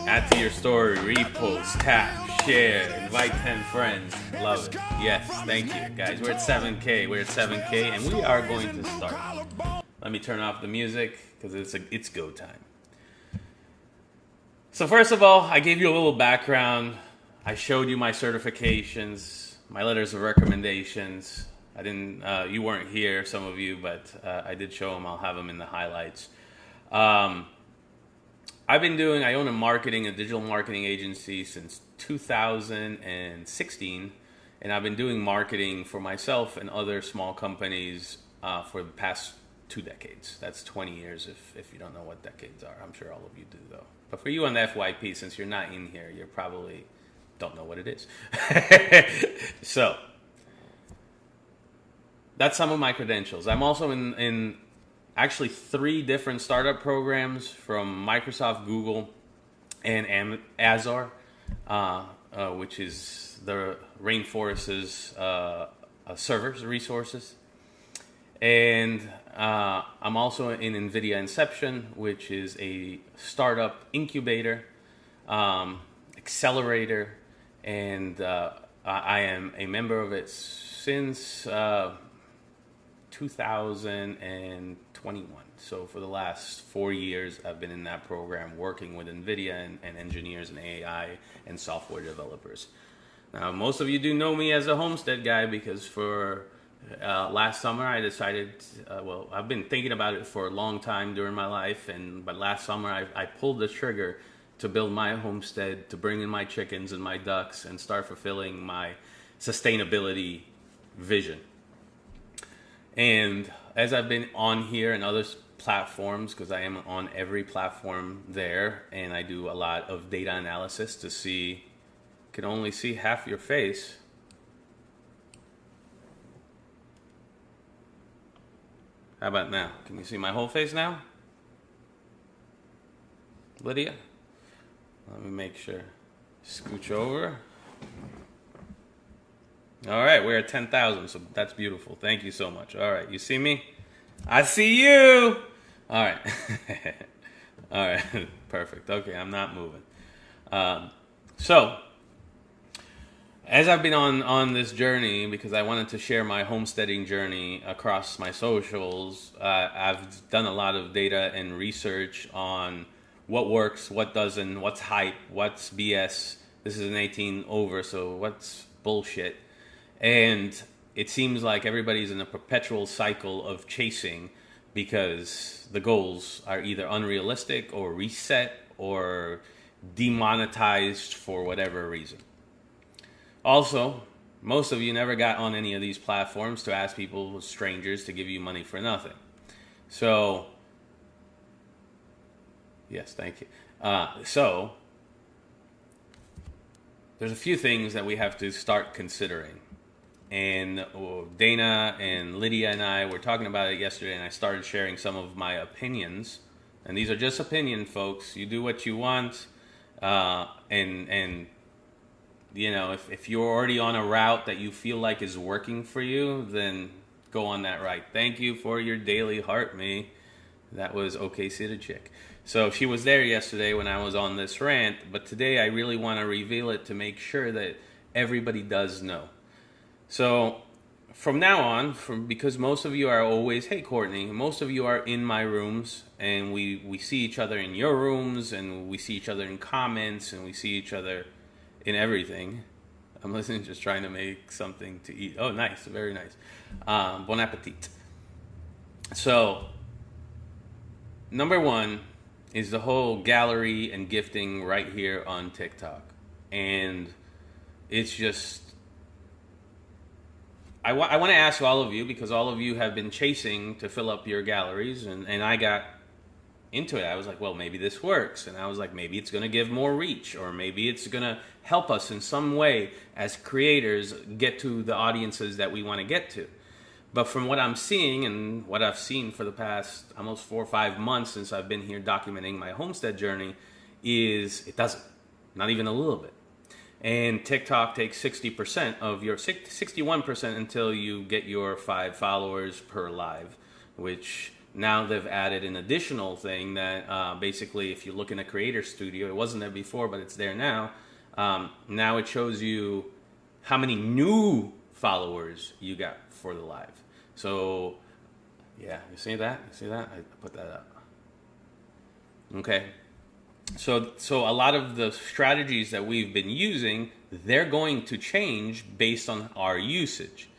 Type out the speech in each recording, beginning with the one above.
Add to your story, repost, tap, share, invite 10 friends. Love it. Yes, thank you, guys. We're at 7K. We're at 7K, and we are going to start. Let me turn off the music because it's go time. So first of all, I gave you a little background. I showed you my certifications, my letters of recommendations. I didn't. You weren't here, some of you, but I did show them. I'll have them in the highlights. I own a digital marketing agency since 2016, and I've been doing marketing for myself and other small companies for the past 2 decades. That's 20 years if you don't know what decades are. I'm sure all of you do, though. But for you on the FYP, since you're not in here, you probably don't know what it is. So that's some of my credentials. I'm also in actually 3 different startup programs from Microsoft, Google, and Azure, which is the Rainforest's servers resources. And I'm also in NVIDIA Inception, which is a startup incubator, accelerator, and I am a member of it since 2021. So for the last 4 years, I've been in that program working with NVIDIA and engineers and AI and software developers. Now, most of you do know me as a Homestead guy because for last summer I decided, I've been thinking about it for a long time during my life, but last summer I pulled the trigger to build my homestead, to bring in my chickens and my ducks and start fulfilling my sustainability vision. And as I've been on here and other platforms, because I am on every platform there, and I do a lot of data analysis to see, can only see half your face. How about now? Can you see my whole face now? Lydia? Let me make sure. Scooch over. All right, we're at 10,000, so that's beautiful. Thank you so much. All right, you see me? I see you! All right. All right, perfect. Okay, I'm not moving. So, as I've been on this journey, because I wanted to share my homesteading journey across my socials, I've done a lot of data and research on what works, what doesn't, what's hype, what's BS. This is an 18 over, so what's bullshit? And it seems like everybody's in a perpetual cycle of chasing because the goals are either unrealistic or reset or demonetized for whatever reason. Also, most of you never got on any of these platforms to ask people, strangers, to give you money for nothing. So, yes, thank you. So, there's a few things that we have to start considering. And Dana and Lydia and I were talking about it yesterday, and I started sharing some of my opinions. And these are just opinions, folks. You do what you want. And you know, if you're already on a route that you feel like is working for you, then go on that route. Thank you for your daily heart, me. That was OK City Chick. So she was there yesterday when I was on this rant, but today I really want to reveal it to make sure that everybody does know. So from now on, because most of you are always, hey Courtney, most of you are in my rooms, and we see each other in your rooms, and we see each other in comments, and we see each other in everything. I'm listening, just trying to make something to eat. Oh, nice, very nice. Bon appetit. So, number one is the whole gallery and gifting right here on TikTok. And it's just, I want to ask all of you, because all of you have been chasing to fill up your galleries, and I got into it. I was like, well, maybe this works. And I was like, maybe it's going to give more reach, or maybe it's going to help us in some way as creators get to the audiences that we want to get to. But from what I'm seeing and what I've seen for the past almost 4 or 5 months since I've been here documenting my homestead journey is it doesn't, not even a little bit. And TikTok takes 60% of your 61% until you get your 5 followers per live, which Now they've added an additional thing that basically, if you look in a creator studio, it wasn't there before, but it's there now. Now it shows you how many new followers you got for the live. So, yeah, you see that? You see that? I put that up. Okay. So a lot of the strategies that we've been using, they're going to change based on our usage.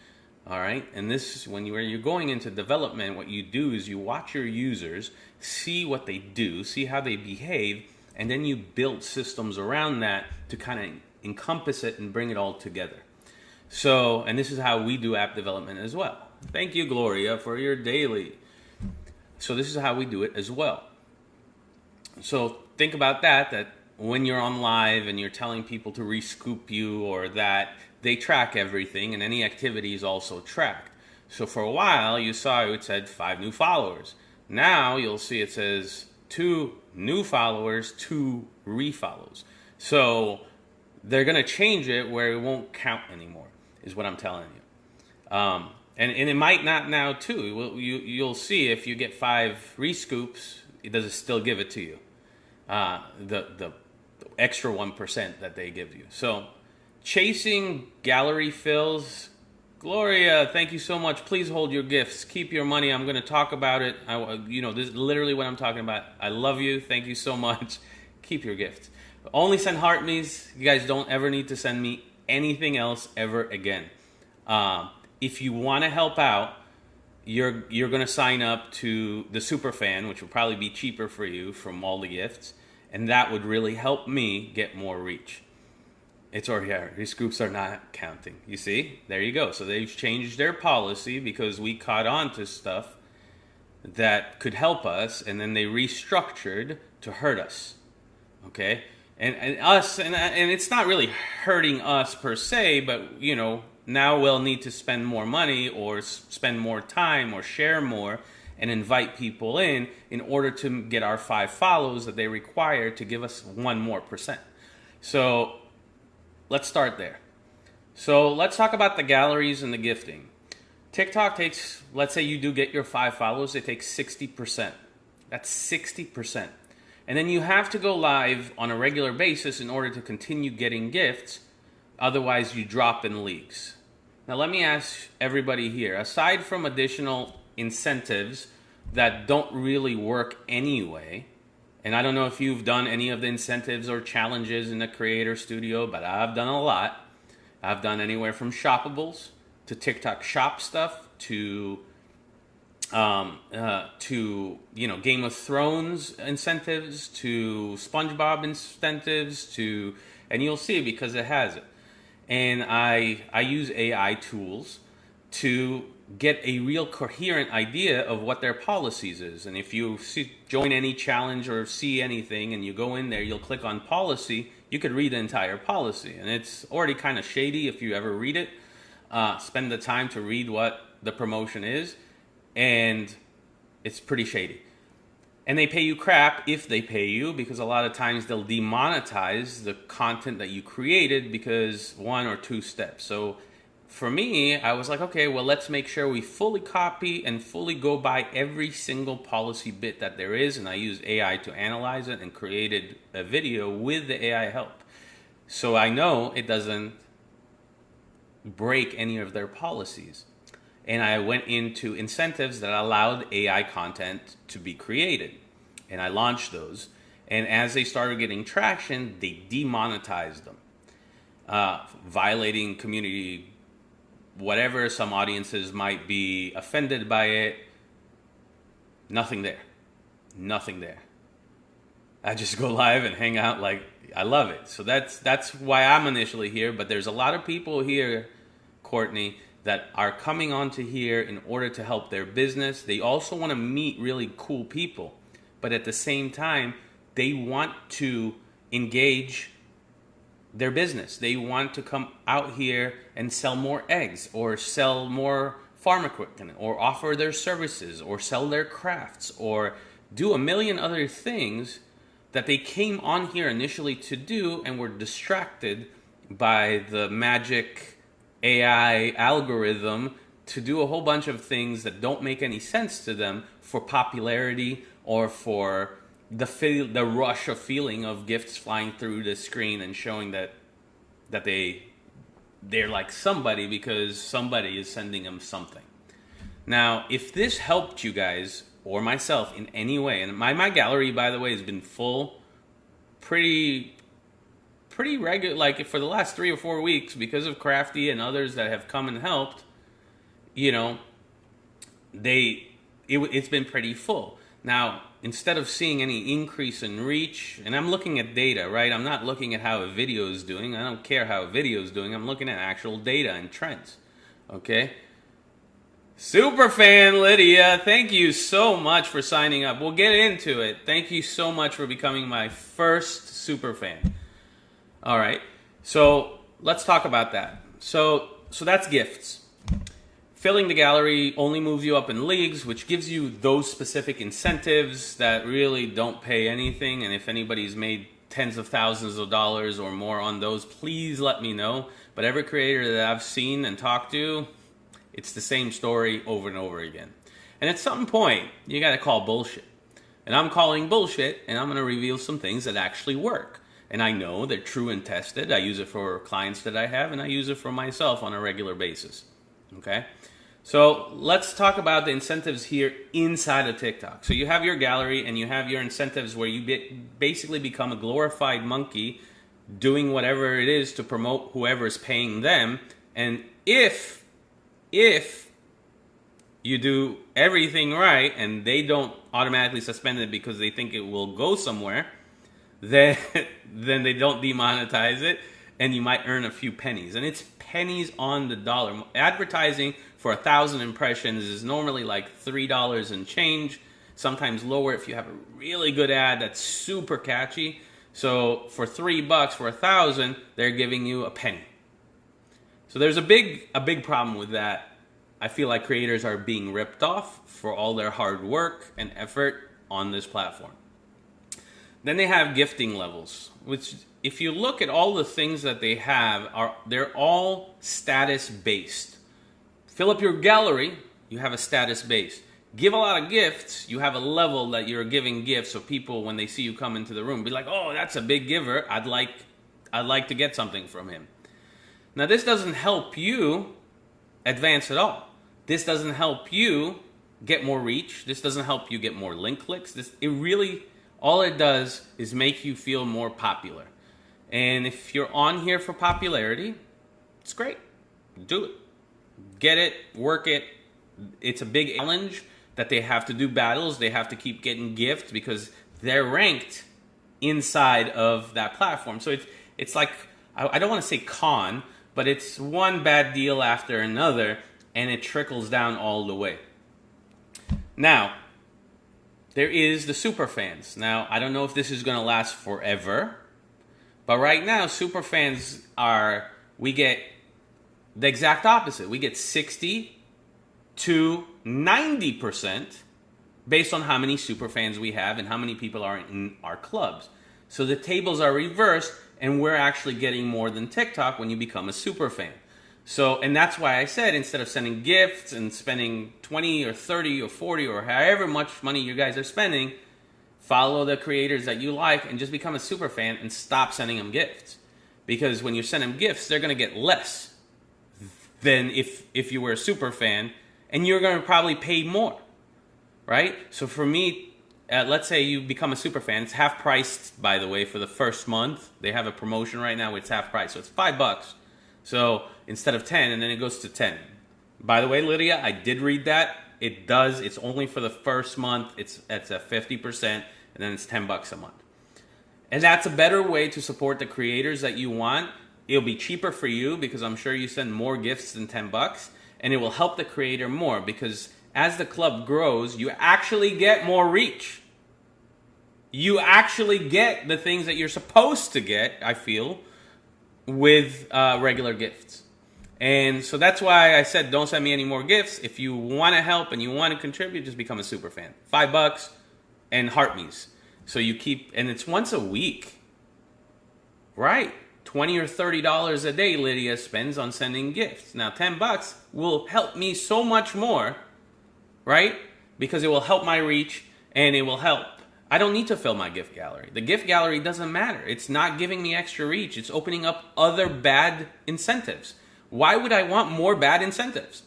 All right. And this, when you're going into development, what you do is you watch your users, see what they do, see how they behave, and then you build systems around that to kind of encompass it and bring it all together. So, and this is how we do app development as well. Thank you, Gloria, for your daily. So this is how we do it as well. So think about that when you're on live and you're telling people to rescoop you, or that they track everything and any activity is also tracked. So for a while you saw it said 5 new followers. Now you'll see it says 2 new followers, 2 refollows. So they're going to change it where it won't count anymore, is what I'm telling you. And it might not now too. You'll see if you get 5 rescoops, it does still give it to you. The extra 1% that they give you. So chasing gallery fills. Gloria, thank you so much. Please hold your gifts. Keep your money. I'm going to talk about it. This is literally what I'm talking about. I love you. Thank you so much. Keep your gifts. Only send heart me's. You guys don't ever need to send me anything else ever again. If you want to help out, you're going to sign up to the super fan, which will probably be cheaper for you from all the gifts, and that would really help me get more reach. It's over here. These groups are not counting. You see? There you go. So they've changed their policy because we caught on to stuff that could help us, and then they restructured to hurt us. Okay? And it's not really hurting us per se, but, now we'll need to spend more money or spend more time or share more and invite people in order to get our 5 follows that they require to give us 1 more %. So let's start there. So let's talk about the galleries and the gifting. TikTok takes, let's say you do get your 5 follows, it takes 60%. That's 60%. And then you have to go live on a regular basis in order to continue getting gifts. Otherwise, you drop in leagues. Now, let me ask everybody here, aside from additional incentives that don't really work anyway, and I don't know if you've done any of the incentives or challenges in the Creator Studio, but I've done a lot. I've done anywhere from shoppables to TikTok shop stuff to Game of Thrones incentives to SpongeBob incentives and you'll see because it has it. And I use AI tools to get a real coherent idea of what their policies is. And if you join any challenge or see anything and you go in there, you'll click on policy, you could read the entire policy. And it's already kind of shady if you ever read it. Spend the time to read what the promotion is, and it's pretty shady. And they pay you crap if they pay you, because a lot of times they'll demonetize the content that you created because 1 or 2 steps. So for me, I was like, okay, well, let's make sure we fully copy and fully go by every single policy bit that there is. And I used AI to analyze it and created a video with the AI help. So I know it doesn't break any of their policies. And I went into incentives that allowed AI content to be created. And I launched those. And as they started getting traction, they demonetized them. Violating community, whatever. Some audiences might be offended by it. Nothing there. Nothing there. I just go live and hang out like I love it. So that's why I'm initially here. But there's a lot of people here, Courtney, that are coming onto here in order to help their business. They also want to meet really cool people, but at the same time, they want to engage their business. They want to come out here and sell more eggs, or sell more farm equipment, or offer their services, or sell their crafts, or do a million other things that they came on here initially to do and were distracted by the magic AI algorithm to do a whole bunch of things that don't make any sense to them for popularity or for the rush of feeling of gifts flying through the screen and showing that they're like somebody because somebody is sending them something. Now, if this helped you guys or myself in any way, and my gallery, by the way, has been full pretty regular, like for the last 3 or 4 weeks because of Crafty and others that have come and helped, you know, it's been pretty full. Now, instead of seeing any increase in reach, and I'm looking at data, right? I'm not looking at how a video is doing. I don't care how a video is doing. I'm looking at actual data and trends, okay? Superfan Lydia, thank you so much for signing up. We'll get into it. Thank you so much for becoming my first superfan. All right, so let's talk about that. So that's gifts. Filling the gallery only moves you up in leagues, which gives you those specific incentives that really don't pay anything. And if anybody's made tens of thousands of dollars or more on those, please let me know. But every creator that I've seen and talked to, it's the same story over and over again. And at some point, you got to call bullshit. And I'm calling bullshit, and I'm going to reveal some things that actually work. And I know they're true and tested. I use it for clients that I have, and I use it for myself on a regular basis. Okay? So let's talk about the incentives here inside of TikTok. So you have your gallery and you have your incentives where you basically become a glorified monkey doing whatever it is to promote whoever is paying them. And if you do everything right and they don't automatically suspend it because they think it will go somewhere, then they don't demonetize it and you might earn a few pennies. And it's pennies on the dollar. Advertising for 1,000 impressions is normally like $3 and change, sometimes lower if you have a really good ad that's super catchy. So for $3 for 1,000, they're giving you a penny. So there's a big problem with that. I feel like creators are being ripped off for all their hard work and effort on this platform. Then they have gifting levels, which if you look at all the things that they have, they're all status based. Fill up your gallery, you have a status base. Give a lot of gifts, you have a level that you're giving gifts, so people, when they see you come into the room, be like, oh, that's a big giver. I'd like to get something from him. Now, this doesn't help you advance at all. This doesn't help you get more reach. This doesn't help you get more link clicks. All it does is make you feel more popular. And if you're on here for popularity, it's great. Do it. Get it, work it. It's a big challenge that they have to do battles. They have to keep getting gifts because they're ranked inside of that platform. So it's like, I don't want to say con, but it's one bad deal after another, and it trickles down all the way. Now, there is the super fans. Now, I don't know if this is going to last forever, but right now, super fans we get the exact opposite. We get 60 to 90% based on how many super fans we have and how many people are in our clubs. So the tables are reversed, and we're actually getting more than TikTok when you become a super fan. So, and that's why I said, instead of sending gifts and spending 20 or 30 or 40 or however much money you guys are spending, follow the creators that you like and just become a super fan and stop sending them gifts. Because when you send them gifts, they're going to get less than if you were a super fan, and you're going to probably pay more, right? So for me, let's say you become a super fan. It's half priced, by the way, for the first month. They have a promotion right now. It's half price, so it's $5. So instead of 10, and then it goes to 10. By the way, Lydia, I did read that. It does. It's only for the first month. It's at 50%, and then it's $10 a month. And that's a better way to support the creators that you want. It'll be cheaper for you because I'm sure you send more gifts than $10, and it will help the creator more because as the club grows, you actually get more reach. You actually get the things that you're supposed to get, I feel, with regular gifts. And so that's why I said don't send me any more gifts. If you want to help and you want to contribute, just become a super fan. $5 and heart me's. So you keep, and it's once a week, right? $20 or $30 a day Lydia spends on sending gifts. Now, $10 will help me so much more, right? Because it will help my reach and it will help. I don't need to fill my gift gallery. The gift gallery doesn't matter. It's not giving me extra reach. It's opening up other bad incentives. Why would I want more bad incentives?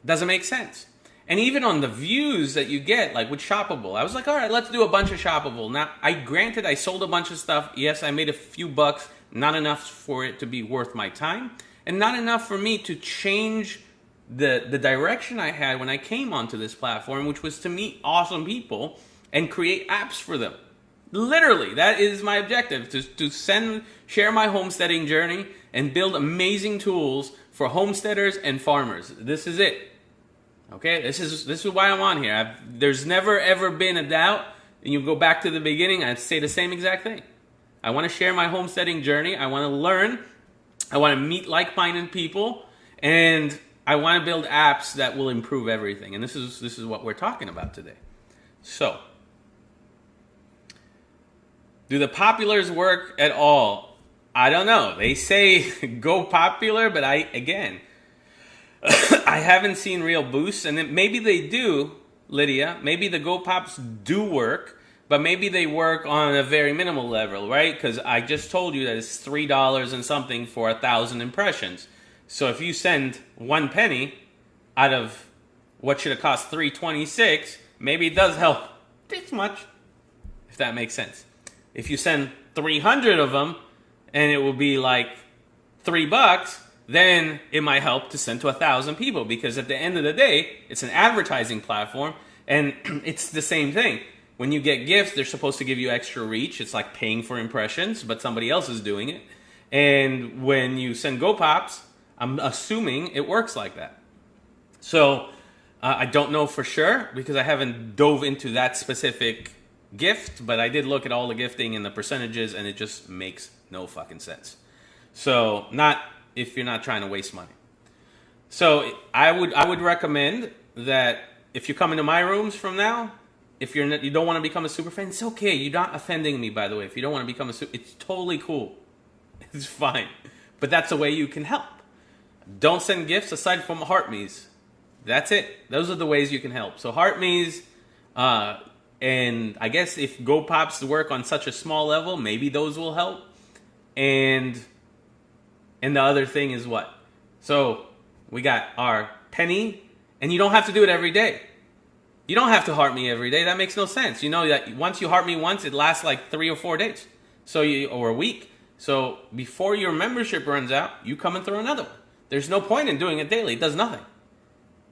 Doesn't make sense. And even on the views that you get, like with Shoppable, I was like, all right, let's do a bunch of Shoppable. Now, granted, I sold a bunch of stuff. Yes, I made a few bucks, not enough for it to be worth my time, and not enough for me to change the direction I had when I came onto this platform, which was to meet awesome people and create apps for them. Literally, that is my objective, to share my homesteading journey and build amazing tools for homesteaders and farmers. This is it. Okay, this is why I'm on here. There's never ever been a doubt. And you go back to the beginning, I'd say the same exact thing. I want to share my homesteading journey. I want to learn. I want to meet like-minded people, and I want to build apps that will improve everything. And this is what we're talking about today. So, do the populars work at all? I don't know. They say go popular, but I haven't seen real boosts, and maybe they do, Lydia. Maybe the Go Pops do work, but maybe they work on a very minimal level, right? Because I just told you that it's $3 and something for 1,000 impressions. So if you send 1 penny out of what should have cost $3.26, maybe it does help this much, if that makes sense. If you send 300 of them, and it will be like $3, then it might help to send to 1,000 people, because at the end of the day, it's an advertising platform, and it's the same thing. When you get gifts, they're supposed to give you extra reach. It's like paying for impressions, but somebody else is doing it. And when you send Go Pops, I'm assuming it works like that. So I don't know for sure, because I haven't dove into that specific gift, but I did look at all the gifting and the percentages, and it just makes no fucking sense. So not if you're not trying to waste money. So I would recommend that if you come into my rooms from now, if you don't want to become a super fan, it's okay. You're not offending me, by the way. If you don't want to become it's totally cool. It's fine. But that's the way you can help. Don't send gifts aside from HeartMe's. That's it. Those are the ways you can help. So HeartMe's, and I guess if Go Pops work on such a small level, maybe those will help. And the other thing is what? So we got our penny, and you don't have to do it every day. You don't have to heart me every day. That makes no sense. You know that once you heart me once, it lasts like 3 or 4 days, or a week. So before your membership runs out, you come and throw another one. There's no point in doing it daily. It does nothing.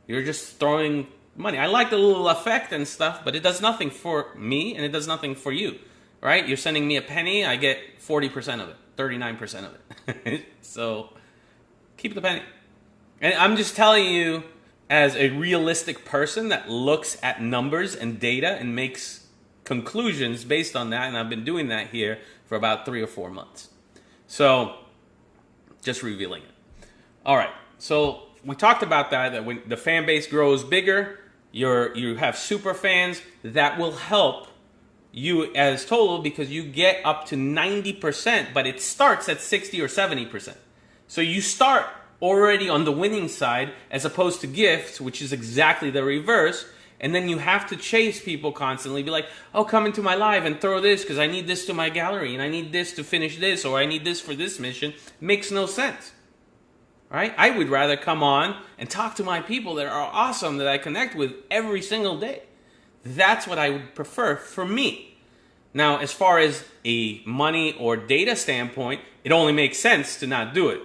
You're just throwing money. I like the little effect and stuff, but it does nothing for me, and it does nothing for you, right? You're sending me a penny, I get 40% of it, 39% of it. So keep the penny. And I'm just telling you, as a realistic person that looks at numbers and data and makes conclusions based on that, and I've been doing that here for about 3 or 4 months. So just revealing it. All right, so we talked about that when the fan base grows bigger, you have super fans, that will help you as total, because you get up to 90%, but it starts at 60 or 70%. So you start already on the winning side, as opposed to gifts, which is exactly the reverse. And then you have to chase people constantly, be like, oh, come into my live and throw this because I need this to my gallery, and I need this to finish this, or I need this for this mission. Makes no sense, right? I would rather come on and talk to my people that are awesome, that I connect with every single day. That's what I would prefer for me. Now, as far as a money or data standpoint, it only makes sense to not do it,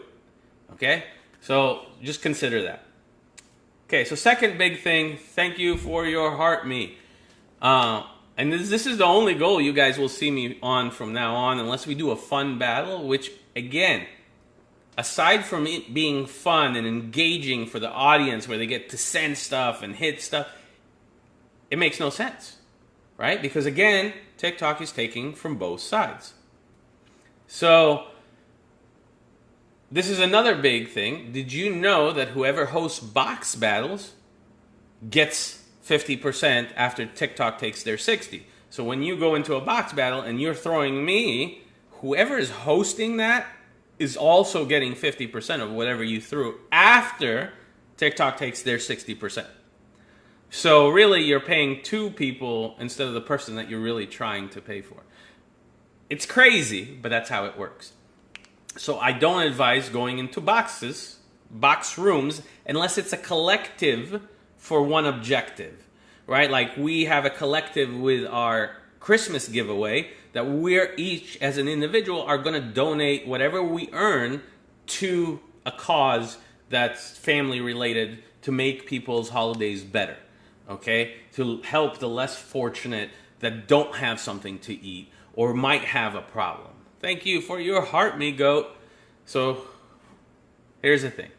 okay? So just consider that. Okay, so second big thing, thank you for your heart me. And this is the only goal you guys will see me on from now on, unless we do a fun battle, which, again, aside from it being fun and engaging for the audience, where they get to send stuff and hit stuff, it makes no sense, right? Because, again, TikTok is taking from both sides. So this is another big thing. Did you know that whoever hosts box battles gets 50% after TikTok takes their 60%? So when you go into a box battle and you're throwing me, whoever is hosting that is also getting 50% of whatever you threw after TikTok takes their 60%. So really, you're paying two people instead of the person that you're really trying to pay for. It's crazy, but that's how it works. So I don't advise going into box rooms, unless it's a collective for one objective, right? Like we have a collective with our Christmas giveaway that we're each, as an individual, are going to donate whatever we earn to a cause that's family related to make people's holidays better. Okay, to help the less fortunate that don't have something to eat or might have a problem. Thank you for your heart, me goat. So here's the thing,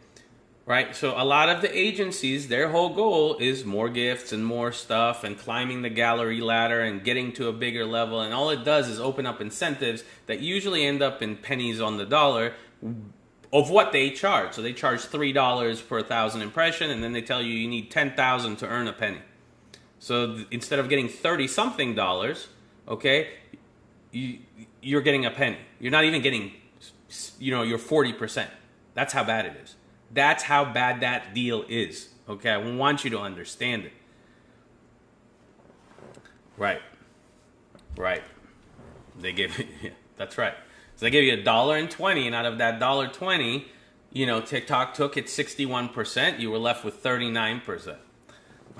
right? So a lot of the agencies, their whole goal is more gifts and more stuff and climbing the gallery ladder and getting to a bigger level. And all it does is open up incentives that usually end up in pennies on the dollar of what they charge. So they charge $3 per 1,000 impression, and then they tell you need 10,000 to earn a penny. So instead of getting 30-something dollars, okay, you're getting a penny. You're not even getting, your 40%. That's how bad it is. That's how bad that deal is. Okay, I want you to understand it. Right. They give it, yeah, that's right. So they give you $1.20, and out of that $1.20, TikTok took it 61%. You were left with 39%.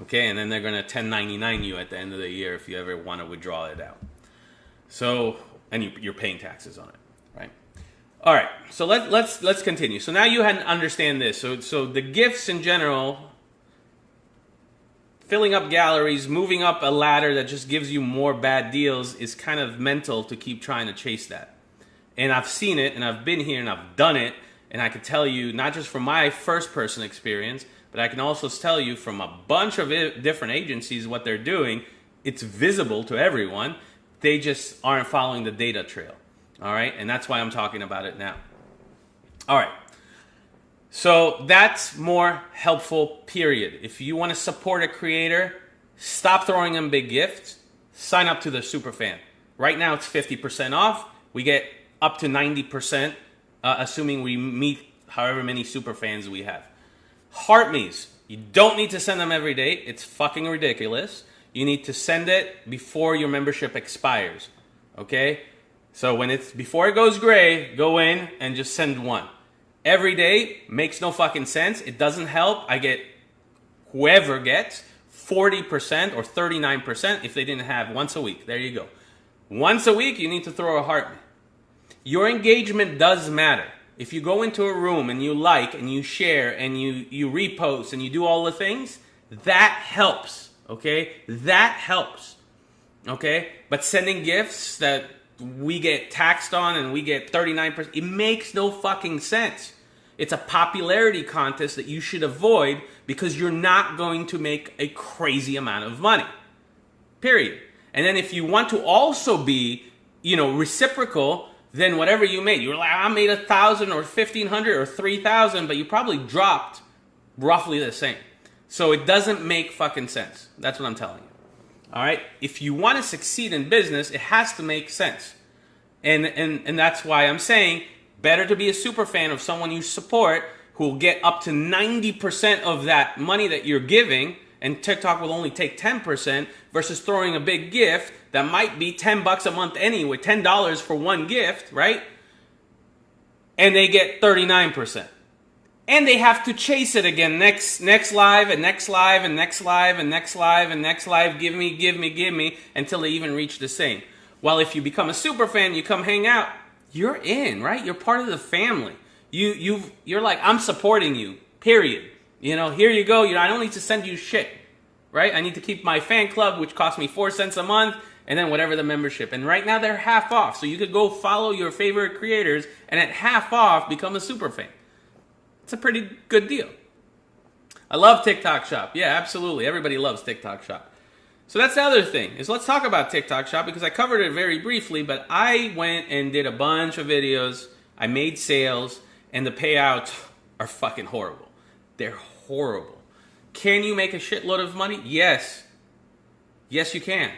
Okay, and then they're going to 1099 you at the end of the year if you ever want to withdraw it out. So, and you're paying taxes on it, right? All right, so let's continue. So now you understand this. So the gifts in general, filling up galleries, moving up a ladder that just gives you more bad deals is kind of mental to keep trying to chase that. And I've seen it, and I've been here, and I've done it, and I can tell you, not just from my first-person experience, but I can also tell you from a bunch of different agencies what they're doing. It's visible to everyone. They just aren't following the data trail, all right? And that's why I'm talking about it now. All right. So that's more helpful, period. If you want to support a creator, stop throwing them big gifts. Sign up to the Superfan. Right now, it's 50% off. We get up to 90%, assuming we meet however many super fans we have. Heartme's, you don't need to send them every day. It's fucking ridiculous. You need to send it before your membership expires, okay? So before it goes gray, go in and just send one. Every day makes no fucking sense. It doesn't help. Whoever gets 40% or 39% if they didn't have once a week. There you go. Once a week, you need to throw a heart. Your engagement does matter. If you go into a room and you like and you share and you repost and you do all the things, that helps, okay? That helps, okay? But sending gifts that we get taxed on and we get 39%, it makes no fucking sense. It's a popularity contest that you should avoid because you're not going to make a crazy amount of money, period. And then if you want to also be, reciprocal, then whatever you made, you're like, I made 1,000 or 1,500 or 3,000, but you probably dropped roughly the same. So it doesn't make fucking sense. That's what I'm telling you. All right? If you want to succeed in business, it has to make sense. And that's why I'm saying better to be a super fan of someone you support who will get up to 90% of that money that you're giving, and TikTok will only take 10%, versus throwing a big gift that might be $10 a month anyway, $10 for one gift, right? And they get 39%. And they have to chase it again, next live, and next live, and next live, and next live, and next live, give me, until they even reach the same. While if you become a super fan, you come hang out, you're in, right? You're part of the family. You're like, I'm supporting you, period. Here you go. I don't need to send you shit, right? I need to keep my fan club, which costs me 4 cents a month, and then whatever the membership. And right now they're half off. So you could go follow your favorite creators and at half off become a super fan. It's a pretty good deal. I love TikTok Shop. Yeah, absolutely. Everybody loves TikTok Shop. So that's the other thing, is let's talk about TikTok Shop, because I covered it very briefly, but I went and did a bunch of videos. I made sales, and the payouts are fucking horrible. They're horrible. Can you make a shitload of money? Yes. Yes, you can.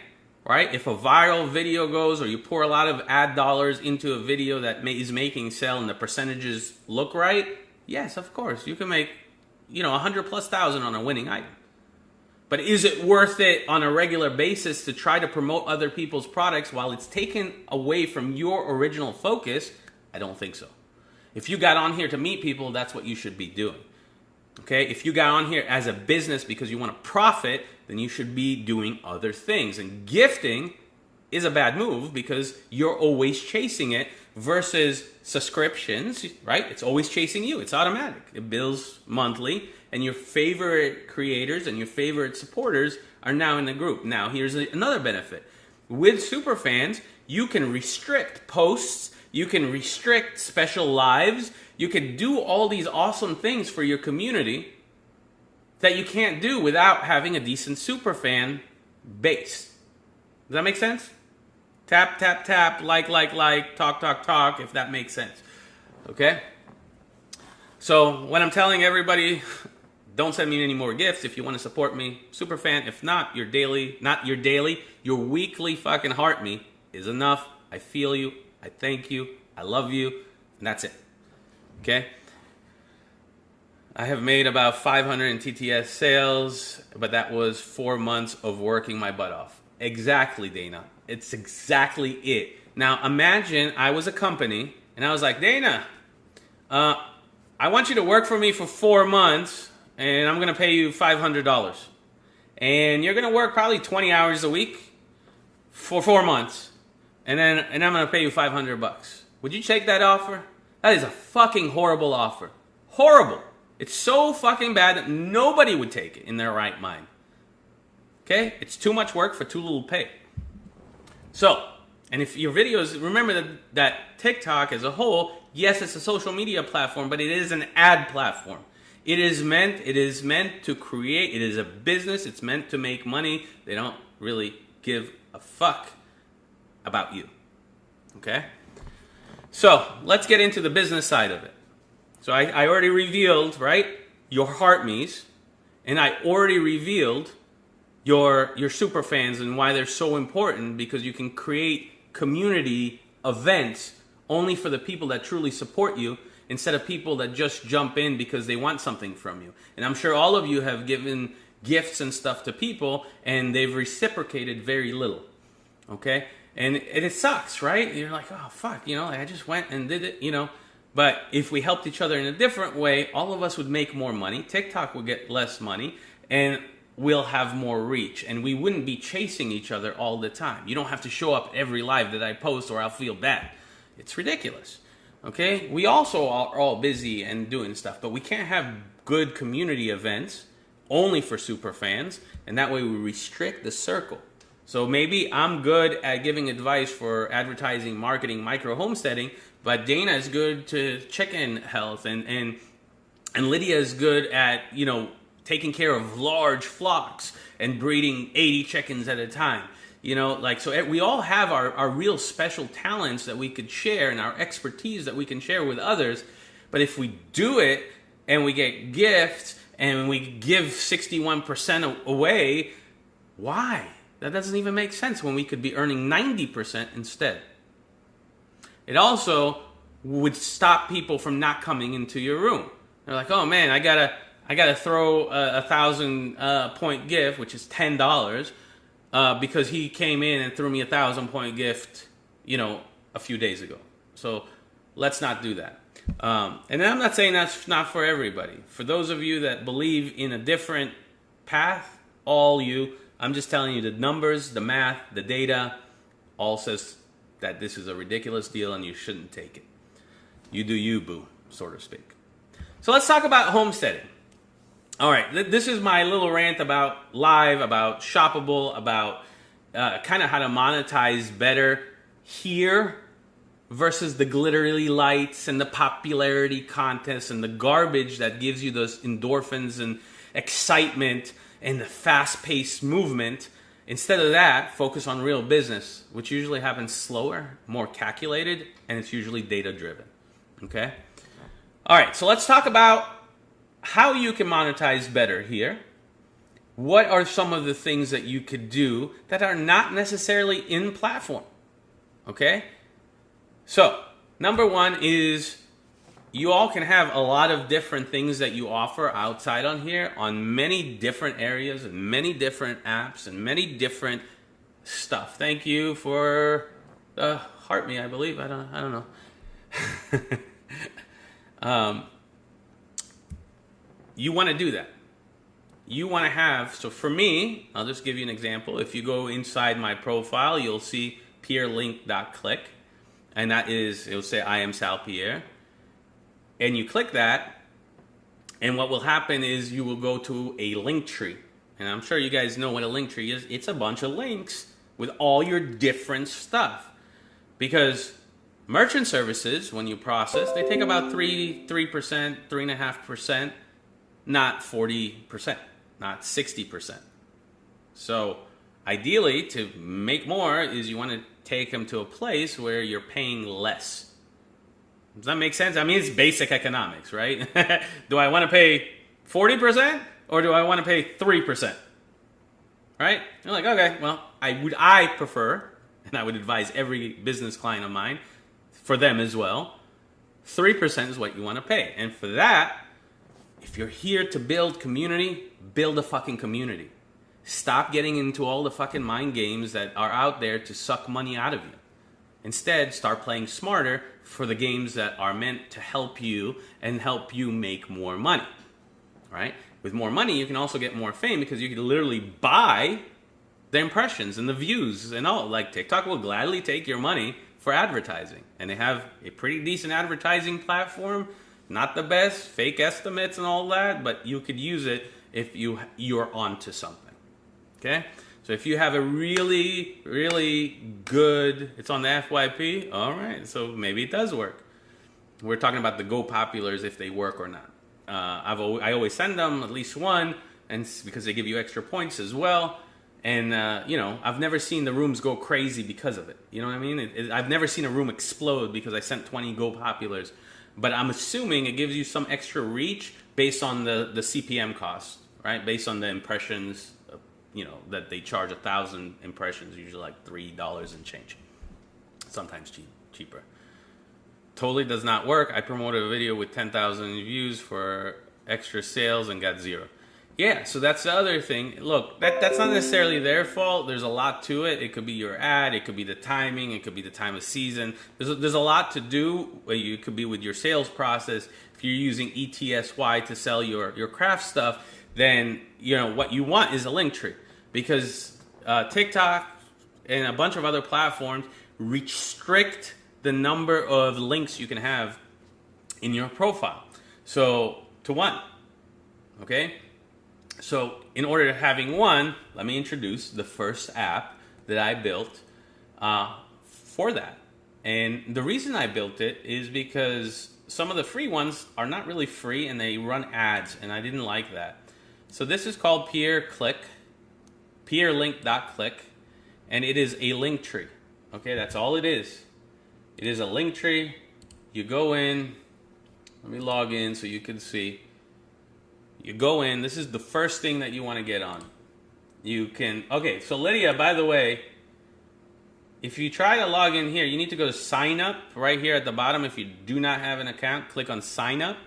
right? If a viral video goes, or you pour a lot of ad dollars into a video that is making sale and the percentages look right, yes, of course, you can make, 100,000+ on a winning item. But is it worth it on a regular basis to try to promote other people's products while it's taken away from your original focus? I don't think so. If you got on here to meet people, that's what you should be doing. Okay? If you got on here as a business because you want to profit, then you should be doing other things. And gifting is a bad move because you're always chasing it versus subscriptions, right? It's always chasing you. It's automatic. It bills monthly, and your favorite creators and your favorite supporters are now in the group. Now, here's another benefit. With Superfans, you can restrict posts, you can restrict special lives, you can do all these awesome things for your community that you can't do without having a decent Superfan base. Does that make sense? Tap, tap, tap, like, talk, talk, talk, if that makes sense. Okay? So when I'm telling everybody, don't send me any more gifts if you want to support me, Superfan. If not, your weekly fucking heart me is enough. I feel you. I thank you. I love you. And that's it. Okay? I have made about 500 in TTS sales, but that was 4 months of working my butt off. Exactly, Dana. It's exactly it. Now, imagine I was a company, and I was like, Dana, I want you to work for me for 4 months, and I'm going to pay you $500. And you're going to work probably 20 hours a week for 4 months. And I'm going to pay you $500. Would you take that offer? That is a fucking horrible offer. Horrible. It's so fucking bad that nobody would take it in their right mind. Okay? It's too much work for too little pay. So, and if your videos, remember that TikTok as a whole, yes, it's a social media platform, but it is an ad platform. It is meant to create, it is a business, it's meant to make money. They don't really give a fuck about you. Okay? So, let's get into the business side of it. So I already revealed, right, your HeartMe's, and I already revealed your Superfans and why they're so important, because you can create community events only for the people that truly support you instead of people that just jump in because they want something from you. And I'm sure all of you have given gifts and stuff to people and they've reciprocated very little. Okay? And it sucks, right? You're like, oh, fuck, I just went and did it, But if we helped each other in a different way, all of us would make more money. TikTok would get less money, and we'll have more reach. And we wouldn't be chasing each other all the time. You don't have to show up every live that I post or I'll feel bad. It's ridiculous. Okay? We also are all busy and doing stuff, but we can't have good community events only for Superfans, and that way we restrict the circle. So maybe I'm good at giving advice for advertising, marketing, micro homesteading, but Dana is good to chicken health, and Lydia is good at, taking care of large flocks and breeding 80 chickens at a time. So we all have our real special talents that we could share and our expertise that we can share with others. But if we do it and we get gifts and we give 61% away, why? That doesn't even make sense when we could be earning 90% instead. It also would stop people from not coming into your room. They're like, oh man, I gotta throw a 1,000 point gift, which is $10, because he came in and threw me a 1,000 point gift, a few days ago. So let's not do that. And I'm not saying that's not for everybody. For those of you that believe in a different path, I'm just telling you the numbers, the math, the data, all says that this is a ridiculous deal and you shouldn't take it. You do you, boo, so to speak. So let's talk about homesteading. All right, this is my little rant about live, about shoppable, about kind of how to monetize better here versus the glittery lights and the popularity contests and the garbage that gives you those endorphins and excitement and the fast-paced movement. Instead of that, focus on real business, which usually happens slower, more calculated, and it's usually data-driven. Okay? All right, so let's talk about how you can monetize better here what are some of the things that you could do that are not necessarily in platform? Okay? So, number one is you all can have a lot of different things that you offer outside on here on many different areas and many different apps and many different stuff. Thank you for heart me, I believe. I don't know. You want to do that. You want to have, so for me, I'll just give you an example. If you go inside my profile, you'll see pierlink.click, and that is, it'll say I am Sal Pierre. And you click that, and what will happen is you will go to a link tree. And I'm sure you guys know what a link tree is. It's a bunch of links with all your different stuff. Because merchant services, when you process, they take about 3%, 3.5%, not 40%, not 60%. So ideally, to make more is you want to take them to a place where you're paying less. Does that make sense? I mean, it's basic economics, right? Do I want to pay 40% or do I want to pay 3%? Right? You're like, okay, well, I prefer, and I would advise every business client of mine, for them as well, 3% is what you want to pay. And for that, if you're here to build community, build a fucking community. Stop getting into all the fucking mind games that are out there to suck money out of you. Instead, start playing smarter for the games that are meant to help you and help you make more money. Right? With more money, you can also get more fame because you can literally buy the impressions and the views and all. Like TikTok will gladly take your money for advertising. And they have a pretty decent advertising platform. Not the best, fake estimates and all that, but you could use it if you're onto something. Okay? So if you have a really, really good, it's on the FYP, all right, so maybe it does work. We're talking about the Go Populars, if they work or not. I always send them at least one, and because they give you extra points as well. And, I've never seen the rooms go crazy because of it. You know what I mean? I've never seen a room explode because I sent 20 Go Populars. But I'm assuming it gives you some extra reach based on the CPM cost, right? Based on the impressions, that they charge 1,000 impressions, usually like $3 and change. Sometimes cheaper. Totally does not work. I promoted a video with 10,000 views for extra sales and got 0. Yeah, so that's the other thing. Look, that's not necessarily their fault. There's a lot to it. It could be your ad. It could be the timing. It could be the time of season. There's a lot to do. It could be with your sales process. If you're using ETSY to sell your craft stuff, then what you want is a link tree. Because TikTok and a bunch of other platforms restrict the number of links you can have in your profile. So to one, okay? So in order to having one, let me introduce the first app that I built for that. And the reason I built it is because some of the free ones are not really free and they run ads, and I didn't like that. So this is called pierlink.click, and it is a link tree. Okay, that's all it is. It is a link tree. You go in. Let me log in so you can see. You go in. This is the first thing that you want to get on. You can... Okay, so Lydia, by the way, if you try to log in here, you need to go to sign up right here at the bottom. If you do not have an account, click on sign up,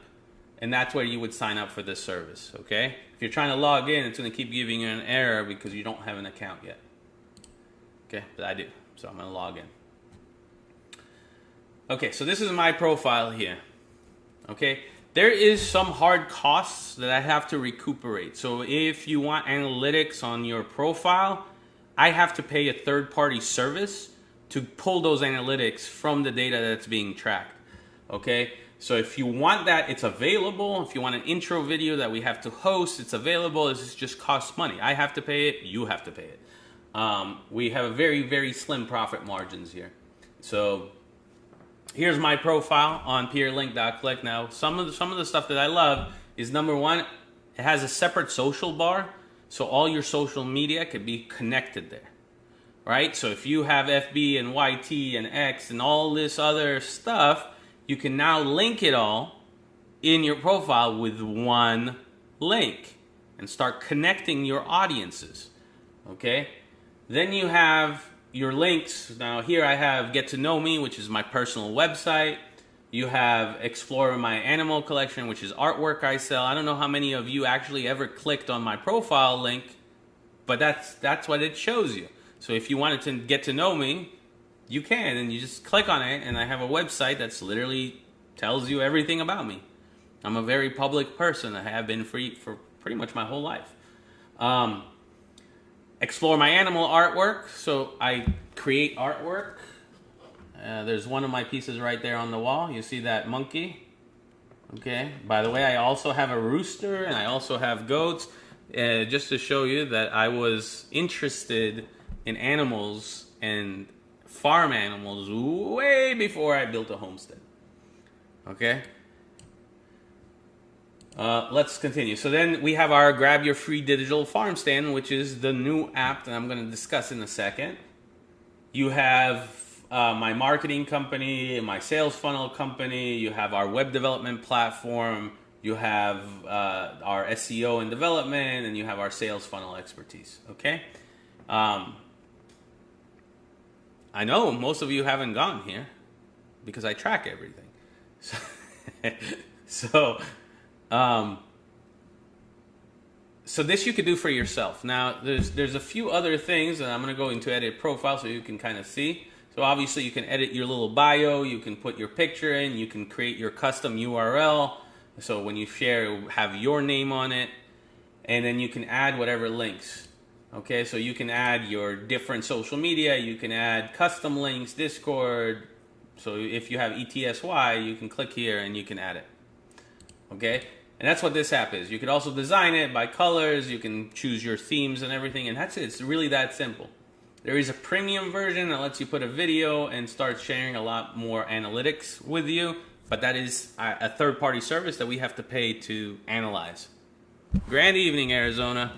and that's where you would sign up for this service, okay? If you're trying to log in, it's going to keep giving you an error because you don't have an account yet. Okay, but I do, so I'm going to log in. Okay, so this is my profile here. Okay, there is some hard costs that I have to recuperate. So if you want analytics on your profile, I have to pay a third-party service to pull those analytics from the data that's being tracked. Okay, so if you want that, it's available. If you want an intro video that we have to host, it's available. This just costs money. I have to pay it. You have to pay it. We have a very, very slim profit margins here. So here's my profile on pierlink.click. Now, some of the stuff that I love is, number one, it has a separate social bar, so all your social media could be connected there, right? So if you have FB and YT and X and all this other stuff, you can now link it all in your profile with one link. and start connecting your audiences. Okay? Then you have your links. Now here I have Get to Know Me, which is my personal website. You have Explore My Animal Collection, which is artwork I sell. I don't know how many of you actually ever clicked on my profile link, but that's what it shows you. So if you wanted to get to know me, you can, and you just click on it, and I have a website that's literally tells you everything about me. I'm a very public person. I have been for pretty much my whole life. Explore My Animal artwork. So I create artwork. There's one of my pieces right there on the wall. You see that monkey? Okay. By the way, I also have a rooster, and I also have goats. Just to show you that I was interested in animals and farm animals way before I built a homestead. Okay? Let's continue. So then we have our Grab Your Free Digital Farm Stand, which is the new app that I'm going to discuss in a second. You have my marketing company, my sales funnel company. You have our web development platform. You have our SEO and development, and you have our sales funnel expertise. Okay? I know most of you haven't gone here because I track everything. So this you could do for yourself. Now, there's a few other things, and I'm going to go into edit profile so you can kind of see. So obviously you can edit your little bio, you can put your picture in, you can create your custom URL. So when you share, it will have your name on it, and then you can add whatever links. Okay, so you can add your different social media, you can add custom links, Discord. So if you have ETSY, you can click here and you can add it. Okay, and that's what this app is. You could also design it by colors, you can choose your themes and everything, and that's it. It's really that simple. There is a premium version that lets you put a video and start sharing a lot more analytics with you, but that is a third-party service that we have to pay to analyze. Grand evening, Arizona.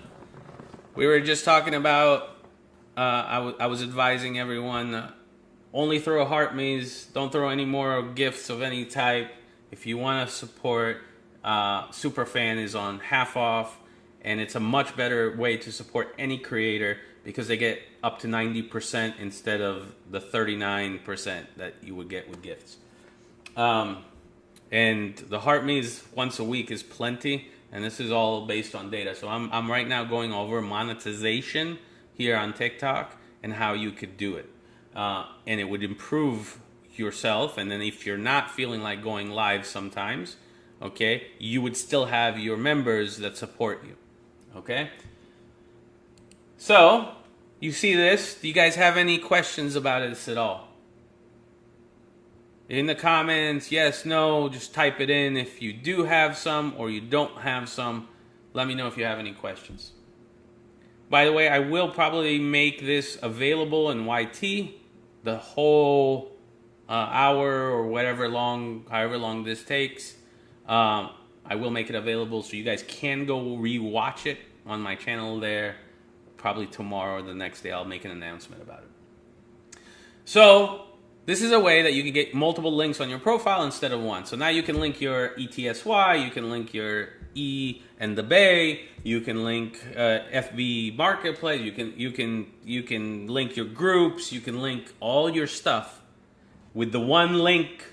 We were just talking about, I was advising everyone, only throw heart me's, don't throw any more gifts of any type. If you want to support, Superfan is on half off, and it's a much better way to support any creator because they get up to 90% instead of the 39% that you would get with gifts. And the heart me's once a week is plenty. And this is all based on data. So I'm right now going over monetization here on TikTok and how you could do it. And it would improve yourself. And then if you're not feeling like going live sometimes, okay, you would still have your members that support you. Okay? So, you see this. Do you guys have any questions about this at all? In the comments, yes, no, just type it in if you do have some or you don't have some. Let me know if you have any questions. By the way, I will probably make this available in YT, the whole hour or however long this takes. I will make it available so you guys can go re-watch it on my channel there. Probably tomorrow or the next day I'll make an announcement about it. So, this is a way that you can get multiple links on your profile instead of one. So now you can link your ETSY, you can link your E and the Bay, you can link FB Marketplace, you can link your groups, you can link all your stuff with the one link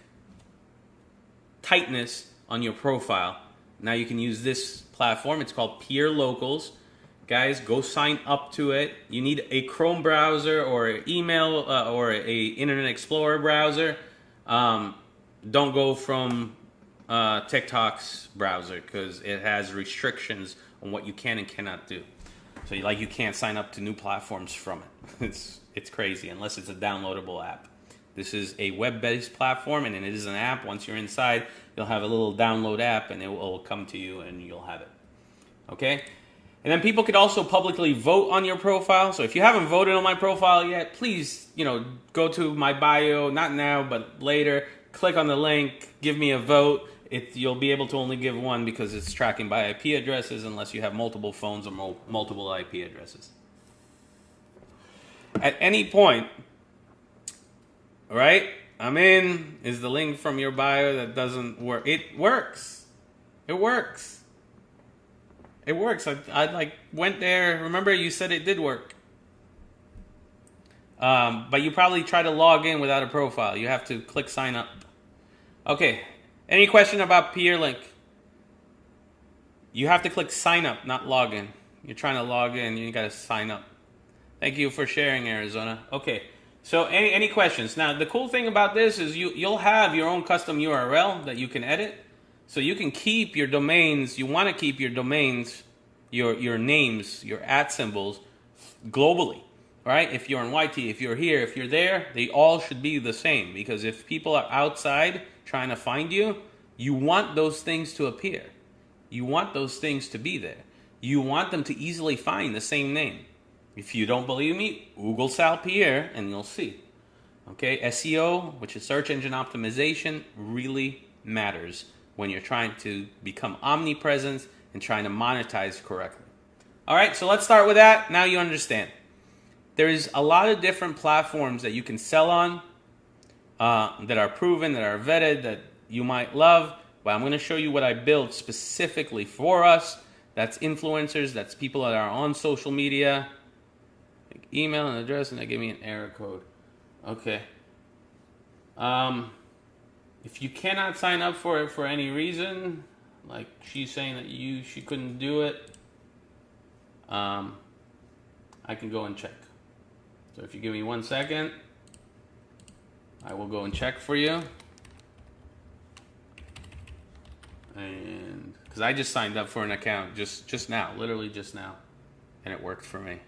tightness on your profile. Now you can use this platform. It's called Peer Locals. Guys, go sign up to it. You need a Chrome browser or an email or a Internet Explorer browser. Don't go from TikTok's browser because it has restrictions on what you can and cannot do. So you can't sign up to new platforms from it. It's crazy unless it's a downloadable app. This is a web-based platform and it is an app. Once you're inside, you'll have a little download app and it will come to you and you'll have it. Okay? And then people could also publicly vote on your profile. So if you haven't voted on my profile yet, please, go to my bio, not now, but later. Click on the link, give me a vote. You'll be able to only give one because it's tracking by IP addresses unless you have multiple phones or multiple IP addresses. At any point, all right, I'm in, is the link from your bio that doesn't work. It works. It works. It works. I like went there. Remember, you said it did work. But you probably try to log in without a profile. You have to click sign up. Okay. Any question about PeerLink? You have to click sign up, not log in. You're trying to log in, you got to sign up. Thank you for sharing, Arizona. Okay. So any questions? Now, the cool thing about this is you'll have your own custom URL that you can edit. So you can keep your domains. You want to keep your domains, your names, your @ symbols globally, right? If you're in YT, if you're here, if you're there, they all should be the same. Because if people are outside trying to find you, you want those things to appear. You want those things to be there. You want them to easily find the same name. If you don't believe me, Google Sal Pierre and you'll see. Okay, SEO, which is search engine optimization, really matters when you're trying to become omnipresent and trying to monetize correctly. All right, so let's start with that. Now you understand. There's a lot of different platforms that you can sell on that are proven, that are vetted, that you might love. But I'm going to show you what I built specifically for us. That's influencers, that's people that are on social media. Email and address, and they give me an error code. Okay. If you cannot sign up for it for any reason, like she's saying that she couldn't do it, I can go and check. So if you give me 1 second, I will go and check for you. And because I just signed up for an account just now, literally just now, and it worked for me.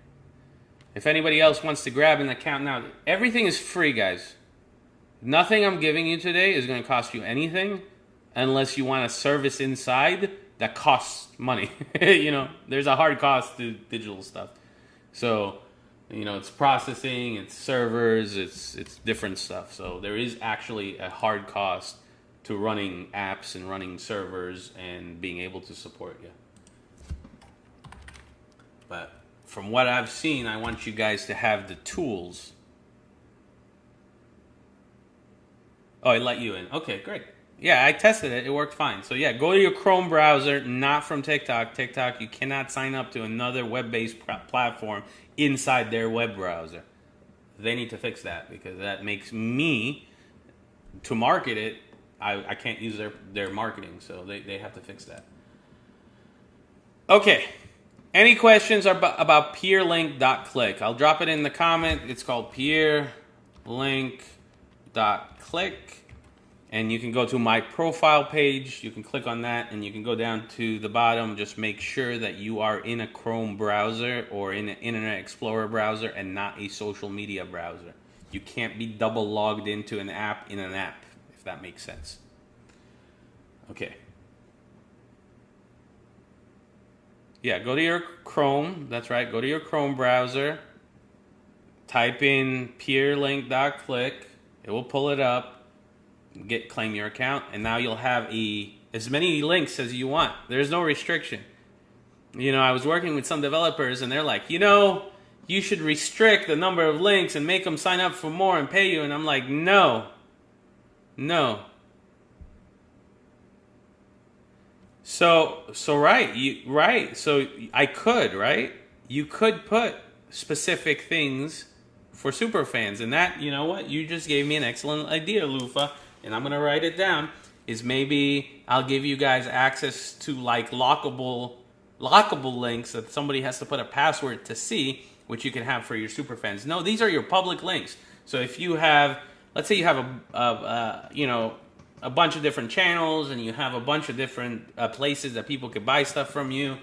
If anybody else wants to grab an account now, everything is free, guys. Nothing I'm giving you today is going to cost you anything unless you want a service inside that costs money. There's a hard cost to digital stuff. So, it's processing, it's servers, it's different stuff. So there is actually a hard cost to running apps and running servers and being able to support you. But from what I've seen, I want you guys to have the tools. Oh, it let you in. Okay, great. Yeah, I tested it. It worked fine. So yeah, go to your Chrome browser, not from TikTok. TikTok, you cannot sign up to another web-based platform inside their web browser. They need to fix that because that makes me, to market it, I can't use their marketing. So they have to fix that. Okay. Any questions about peerlink.click? I'll drop it in the comment. It's called peerlink.click. And you can go to my profile page. You can click on that and you can go down to the bottom. Just make sure that you are in a Chrome browser or in an Internet Explorer browser and not a social media browser. You can't be double logged into an app in an app, if that makes sense. Okay. Yeah, go to your Chrome. That's right. Go to your Chrome browser. Type in peerlink.click. It will pull it up. Claim your account. And now you'll have as many links as you want. There's no restriction. I was working with some developers and they're like, you should restrict the number of links and make them sign up for more and pay you. And I'm like, no. So right. So I could, right? You could put specific things for super fans, and that, what? You just gave me an excellent idea, Lufa, and I'm gonna write it down. Is maybe I'll give you guys access to like lockable links that somebody has to put a password to see, which you can have for your super fans. No, these are your public links. So if you have, let's say you have a bunch of different channels and you have a bunch of different places that people could buy stuff from you,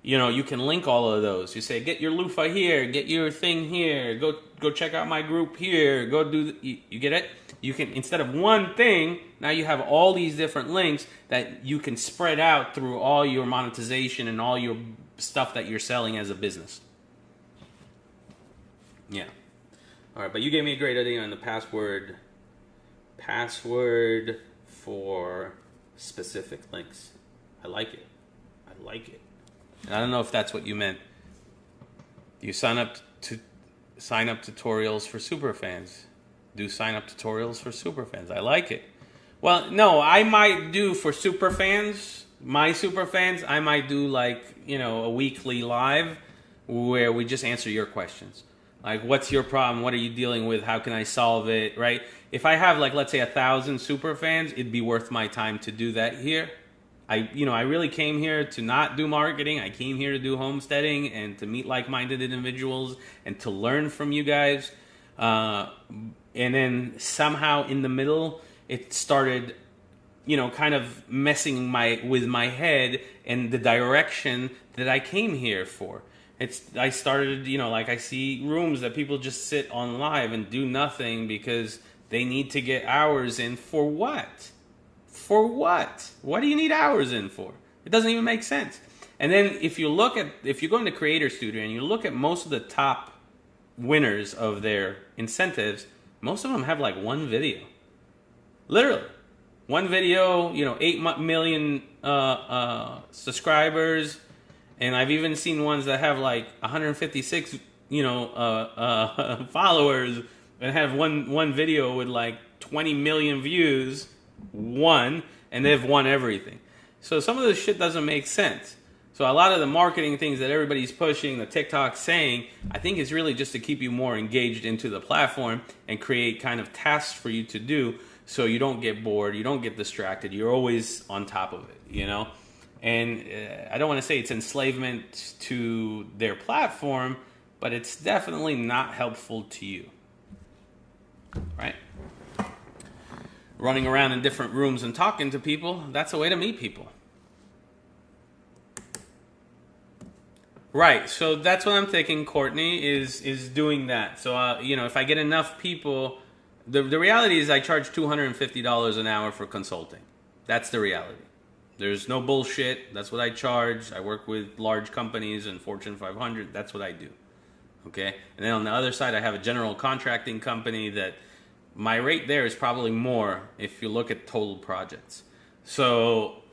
you can link all of those. You say, get your loofah here, get your thing here, go check out my group here, go do, you get it? You can, instead of one thing, now you have all these different links that you can spread out through all your monetization and all your stuff that you're selling as a business. Yeah. All right, but you gave me a great idea on the password for specific links. I like it. And I don't know if that's what you meant. You sign up tutorials for superfans. Do sign up tutorials for superfans. I like it. Well, no, I might do for superfans My super fans, I might do like, a weekly live where we just answer your questions. Like, what's your problem? What are you dealing with? How can I solve it? Right? If I have like, let's say 1,000 super fans, it'd be worth my time to do that here. I really came here to not do marketing. I came here to do homesteading and to meet like-minded individuals and to learn from you guys. And then somehow in the middle, it started, kind of messing with my head and the direction that I came here for. I started, like I see rooms that people just sit on live and do nothing because they need to get hours in. For what? For what? What do you need hours in for? It doesn't even make sense. And then if you go into Creator Studio and you look at most of the top winners of their incentives, most of them have like one video. Literally. One video, 8 million subscribers. And I've even seen ones that have like 156, followers and have one video with like 20 million views. And they've won everything. So some of this shit doesn't make sense. So a lot of the marketing things that everybody's pushing, the TikTok saying, I think it's really just to keep you more engaged into the platform and create kind of tasks for you to do so you don't get bored, you don't get distracted, you're always on top of it, And I don't want to say it's enslavement to their platform, but it's definitely not helpful to you, right? Running around in different rooms and talking to people, that's a way to meet people. Right, so that's what I'm thinking, Courtney, is doing that. So, if I get enough people, the reality is I charge $250 an hour for consulting. That's the reality. There's no bullshit. That's what I charge. I work with large companies and Fortune 500. That's what I do. Okay? And then on the other side, I have a general contracting company that my rate there is probably more if you look at total projects. So,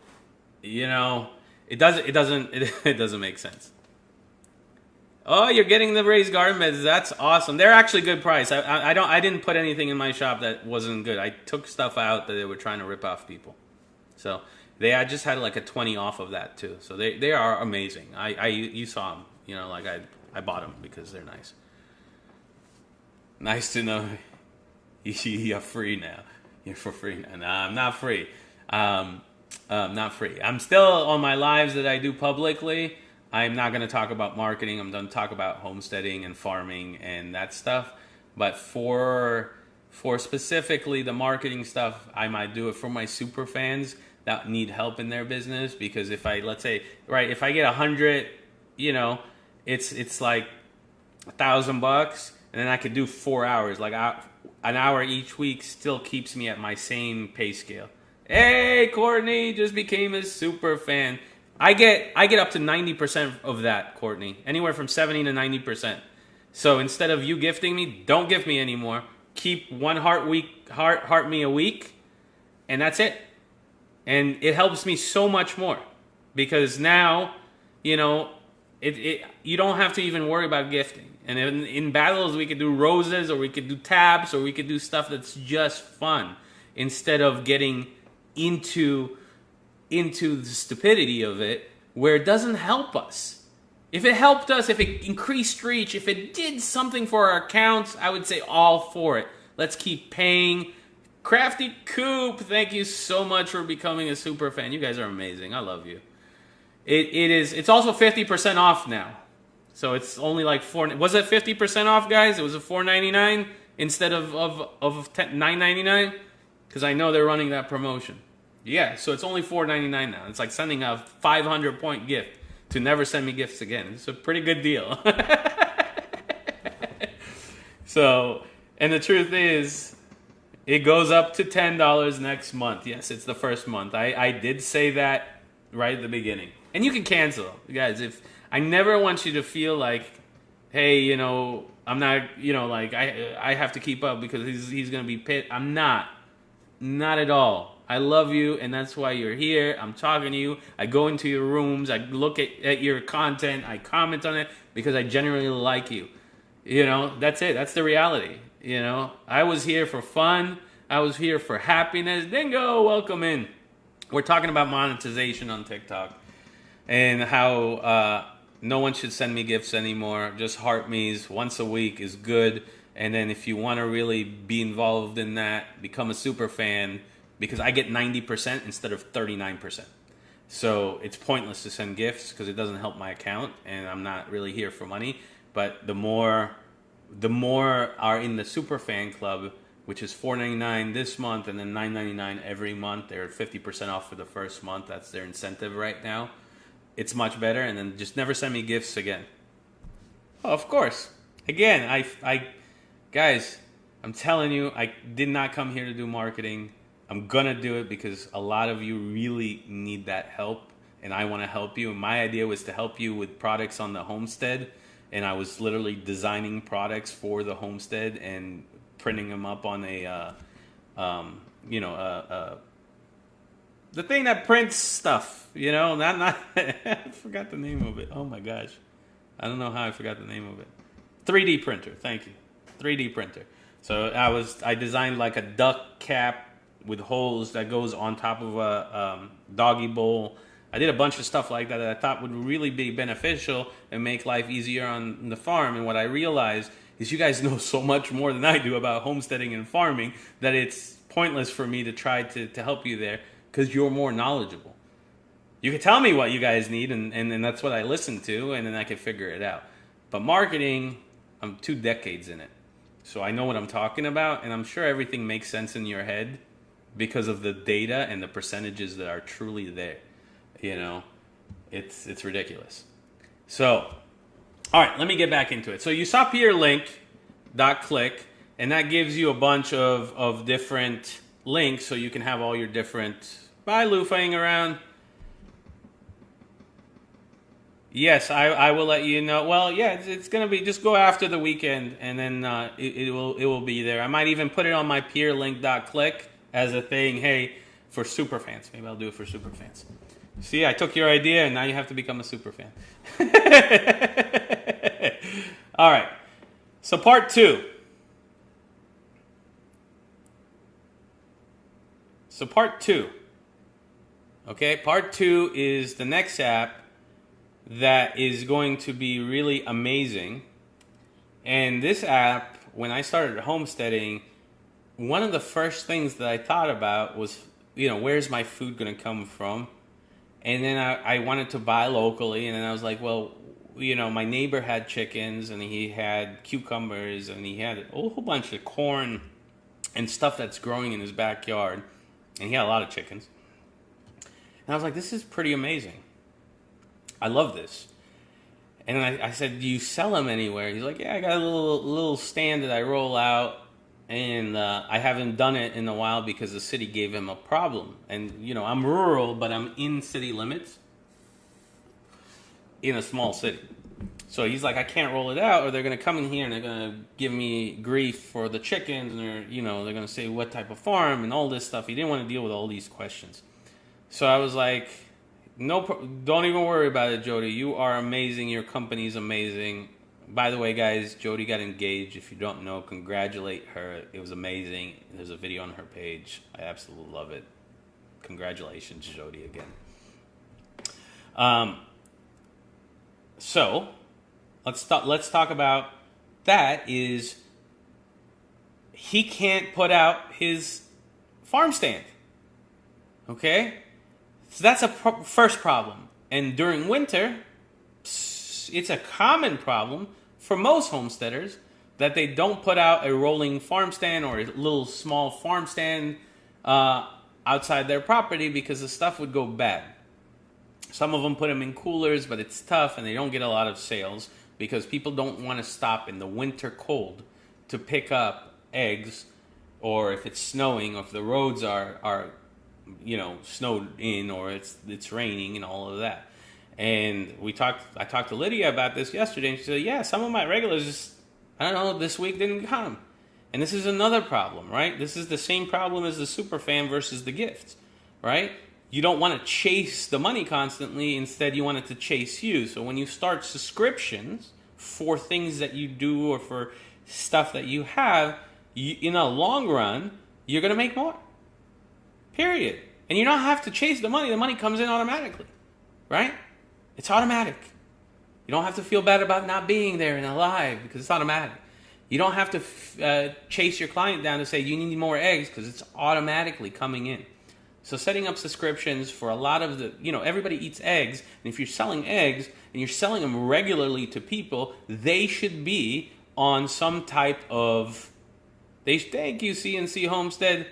it doesn't make sense. Oh, you're getting the raised garden beds. That's awesome. They're actually good price. I didn't put anything in my shop that wasn't good. I took stuff out that they were trying to rip off people. So I just had like a 20 off of that too. So they are amazing. You saw them. I bought them because they're nice. Nice to know. You're free now. You're for free now. Nah, I'm not free. Not free. I'm still on my lives that I do publicly. I'm not going to talk about marketing. I'm going to talk about homesteading and farming and that stuff. But for specifically the marketing stuff, I might do it for my super fans that need help in their business. Because if I get 100, it's like $1,000, and then I could do 4 hours. Like an hour each week still keeps me at my same pay scale. Hey, Courtney just became a super fan. I get up to 90% of that, Courtney. Anywhere from 70 to 90%. So instead of you gifting me, don't gift me anymore. Keep one heart me a week, and that's it. And it helps me so much more because now, you don't have to even worry about gifting. And in battles, we could do roses, or we could do tabs, or we could do stuff that's just fun instead of getting into the stupidity of it where it doesn't help us. If it helped us, if it increased reach, if it did something for our accounts, I would say all for it. Let's keep paying. Crafty Coop, thank you so much for becoming a super fan. You guys are amazing. I love you. It's also 50% off now. So it's only like was it 50% off, guys? It was a $4.99 instead of $9.99? Because I know they're running that promotion. Yeah, so it's only $4.99 now. It's like sending a 500-point gift to never send me gifts again. It's a pretty good deal. So, and the truth is, it goes up to $10 next month. Yes, it's the first month. I did say that right at the beginning. And you can cancel. Guys, I never want you to feel like, hey, I'm not, like I have to keep up because he's going to be pissed. I'm not. Not at all. I love you, and that's why you're here. I'm talking to you. I go into your rooms. I look at your content. I comment on it because I genuinely like you. That's it. That's the reality. I was here for fun. I was here for happiness. Dingo, welcome in. we're talking about monetization on TikTok and how no one should send me gifts anymore. Just heart me's once a week is good. And then if you want to really be involved in that, become a super fan, because I get 90% instead of 39%. So it's pointless to send gifts because it doesn't help my account, and I'm not really here for money. But the more are in the super fan club, which is $4.99 this month and then $9.99 every month. They're 50% off for the first month. That's their incentive right now. It's much better. And then just never send me gifts again. Oh, of course. Again, I guys, I'm telling you, I did not come here to do marketing. I'm going to do it because a lot of you really need that help, and I want to help you. And my idea was to help you with products on the homestead, and I was literally designing products for the homestead and printing them up on a, the thing that prints stuff, not I forgot the name of it. Oh my gosh. I don't know how I forgot the name of it. 3D printer. Thank you. 3D printer. So I designed like a duck cap with holes that goes on top of a doggy bowl. I did a bunch of stuff like that I thought would really be beneficial and make life easier on the farm. And what I realized is you guys know so much more than I do about homesteading and farming that it's pointless for me to try to help you there because you're more knowledgeable. You can tell me what you guys need, and that's what I listen to, and then I can figure it out. But marketing, I'm 2 decades in it. So I know what I'm talking about, and I'm sure everything makes sense in your head because of the data and the percentages that are truly there. It's ridiculous. So, all right, let me get back into it. So you saw peerlink.click, and that gives you a bunch of different links so you can have all your different... Bye, loofahing around. Yes, I will let you know. Well, yeah, it's going to be... Just go after the weekend, and then it will be there. I might even put it on my peerlink.click as a thing, hey, for super fans. Maybe I'll do it for super fans. See, I took your idea, and now you have to become a super fan. All right. So part 2. Okay, part 2 is the next app that is going to be really amazing. And this app, when I started homesteading, one of the first things that I thought about was, where's my food going to come from? And then I wanted to buy locally, and then I was like, well, my neighbor had chickens, and he had cucumbers, and he had a whole bunch of corn and stuff that's growing in his backyard, and he had a lot of chickens. And I was like, this is pretty amazing. I love this. And then I said, do you sell them anywhere? He's like, yeah, I got a little stand that I roll out, and I haven't done it in a while because the city gave him a problem. And, I'm rural, but I'm in city limits in a small city. So he's like, I can't roll it out, or they're going to come in here and they're going to give me grief for the chickens, and they're going to say what type of farm and all this stuff. He didn't want to deal with all these questions. So I was like, don't even worry about it, Jody. You are amazing. Your company's amazing. By the way, guys, Jody got engaged. If you don't know, congratulate her. It was amazing. There's a video on her page. I absolutely love it. Congratulations, Jody, again. So let's talk about that. Is he can't put out his farm stand? Okay, so that's a first problem. And during winter, it's a common problem for most homesteaders that they don't put out a rolling farm stand or a little small farm stand outside their property because the stuff would go bad. Some of them put them in coolers, but it's tough and they don't get a lot of sales because people don't want to stop in the winter cold to pick up eggs, or if it's snowing, or if the roads are snowed in, or it's raining and all of that. And I talked to Lydia about this yesterday, and she said, yeah, some of my regulars just, this week didn't come. And this is another problem, right? This is the same problem as the super fan versus the gifts, right? You don't want to chase the money constantly. Instead, you want it to chase you. So when you start subscriptions for things that you do or for stuff that you have, in the long run, you're going to make more. Period. And you don't have to chase the money. The money comes in automatically, right? It's automatic. You don't have to feel bad about not being there and alive because it's automatic. You don't have to chase your client down to say you need more eggs because it's automatically coming in. So setting up subscriptions for a lot of the, everybody eats eggs. And if you're selling eggs and you're selling them regularly to people, they should be on some type of, thank you, CNC Homestead.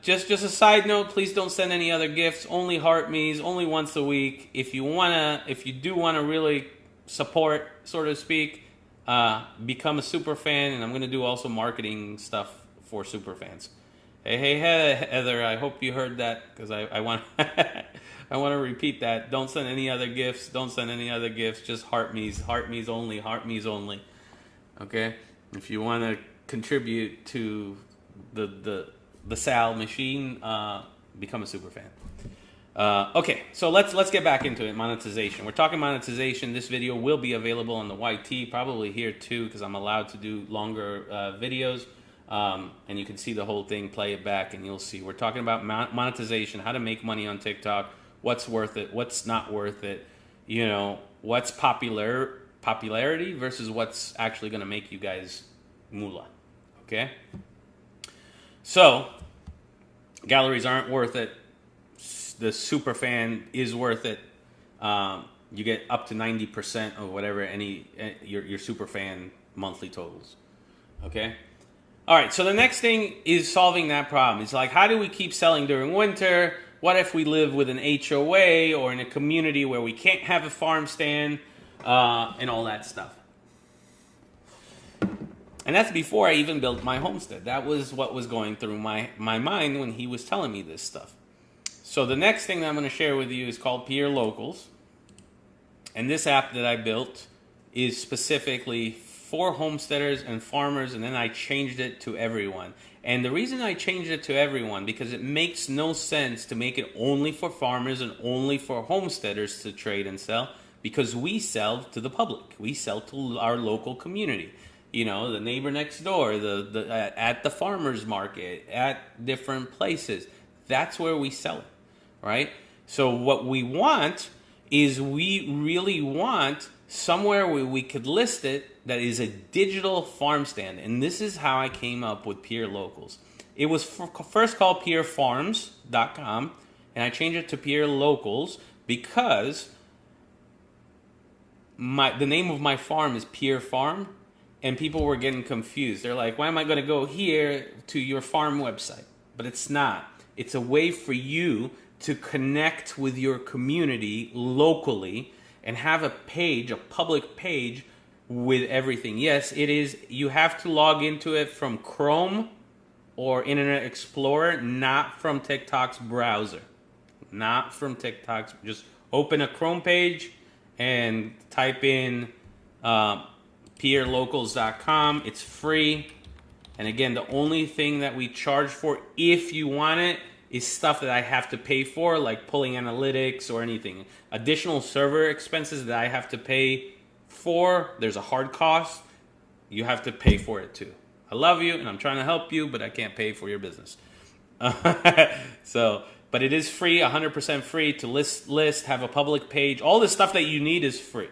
Just a side note, please don't send any other gifts. Only heart me's, only once a week. If you do want to really support, so to speak, become a super fan, and I'm going to do also marketing stuff for super fans. Hey, Heather, I hope you heard that because I want I want to repeat that. Don't send any other gifts. Don't send any other gifts. Just heart me's only. Okay? If you want to contribute to the Sal machine, become a super fan. Okay, so let's get back into it. Monetization. We're talking monetization. This video will be available on the YT, probably here too, because I'm allowed to do longer videos. And you can see the whole thing, play it back, and you'll see. We're talking about monetization, how to make money on TikTok, what's worth it, what's not worth it, what's popularity versus what's actually going to make you guys moolah. Okay? So, galleries aren't worth it. The super fan is worth it. You get up to 90% of whatever your super fan monthly totals. Okay? All right, so the next thing is solving that problem. It's like, how do we keep selling during winter? What if we live with an HOA or in a community where we can't have a farm stand and all that stuff? And that's before I even built my homestead. That was what was going through my mind when he was telling me this stuff. So the next thing that I'm going to share with you is called Peer Locals. And this app that I built is specifically for homesteaders and farmers, and then I changed it to everyone. And the reason I changed it to everyone, because it makes no sense to make it only for farmers and only for homesteaders to trade and sell, because we sell to the public. We sell to our local community. The neighbor next door, at the farmer's market, at different places. That's where we sell it, right? So what we want is we really want somewhere where we could list it that is a digital farm stand. And this is how I came up with Peer Locals. It was first called peerfarms.com, and I changed it to Peer Locals because the name of my farm is Peer Farm, and people were getting confused. They're like, why am I going to go here to your farm website? But it's not. It's a way for you to connect with your community locally and have a page, a public page with everything. Yes, it is. You have to log into it from Chrome or Internet Explorer, not from TikTok's browser. Not from TikTok's. Just open a Chrome page and type in peerlocals.com. It's free. And again, the only thing that we charge for, if you want it, is stuff that I have to pay for, like pulling analytics or anything. Additional server expenses that I have to pay for, there's a hard cost. You have to pay for it too. I love you and I'm trying to help you, but I can't pay for your business. But it is free, 100% free to list, have a public page. All the stuff that you need is free.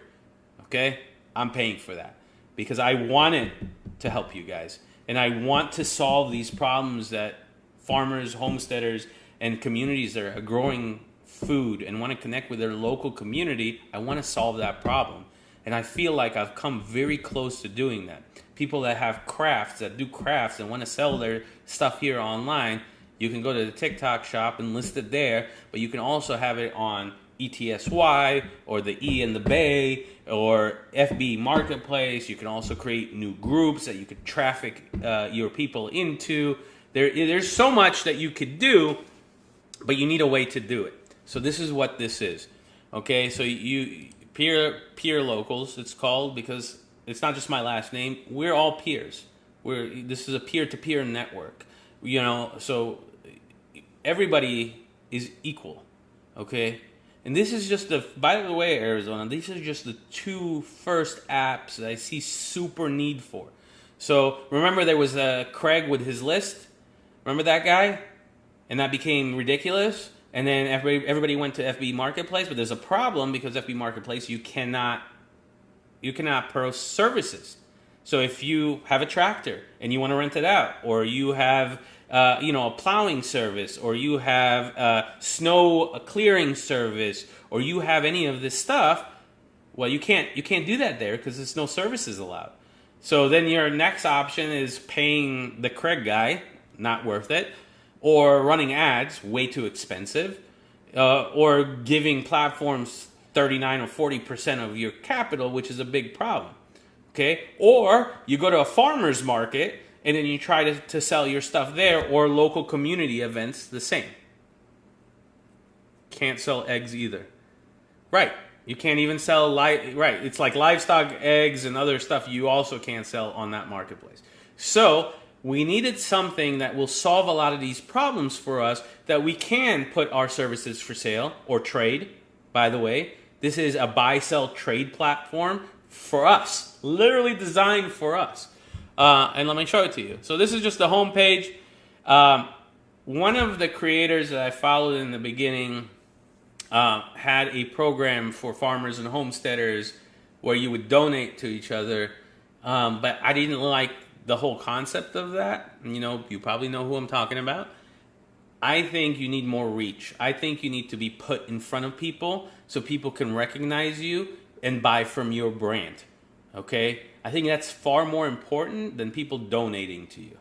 Okay? I'm paying for that because I wanted to help you guys. And I want to solve these problems that farmers, homesteaders, and communities that are growing food and want to connect with their local community. I want to solve that problem. And I feel like I've come very close to doing that. People that have crafts, that do crafts and want to sell their stuff here online, you can go to the TikTok shop and list it there, but you can also have it on ETSY or the E and the Bay or FB Marketplace. You can also create new groups that you could traffic your people into. There's so much that you could do, but you need a way to do it. So this is what this is. Okay, so you peer locals, it's called, because it's not just my last name. We're all peers. This is a peer-to-peer network. So everybody is equal. Okay? And this is just by the way, Arizona, these are just the two first apps that I see super need for. So remember there was Craig with his list? Remember that guy? and that became ridiculous. And then everybody went to FB Marketplace, but there's a problem because FB Marketplace you cannot post services. So if you have a tractor and you want to rent it out, or you have a plowing service, or you have a snow clearing service, or you have any of this stuff, well, you can't do that there because there's no services allowed. So then your next option is paying the Craig guy, not worth it, or running ads, way too expensive, or giving platforms 39 or 40% of your capital, which is a big problem. Okay? Or you go to a farmer's market and then you try to sell your stuff there, or local community events, the same. Can't sell eggs either. Right. You can't even sell right. It's like livestock, eggs, and other stuff you also can't sell on that marketplace. So we needed something that will solve a lot of these problems for us, that we can put our services for sale or trade. By the way, this is a buy, sell, trade platform for us, literally designed for us. And let me show it to you. So this is just the home page. One of the creators that I followed in the beginning had a program for farmers and homesteaders where you would donate to each other. But I didn't like the whole concept of that. You probably know who I'm talking about. I think you need more reach. I think you need to be put in front of people so people can recognize you and buy from your brand. Okay? I think that's far more important than people donating to you.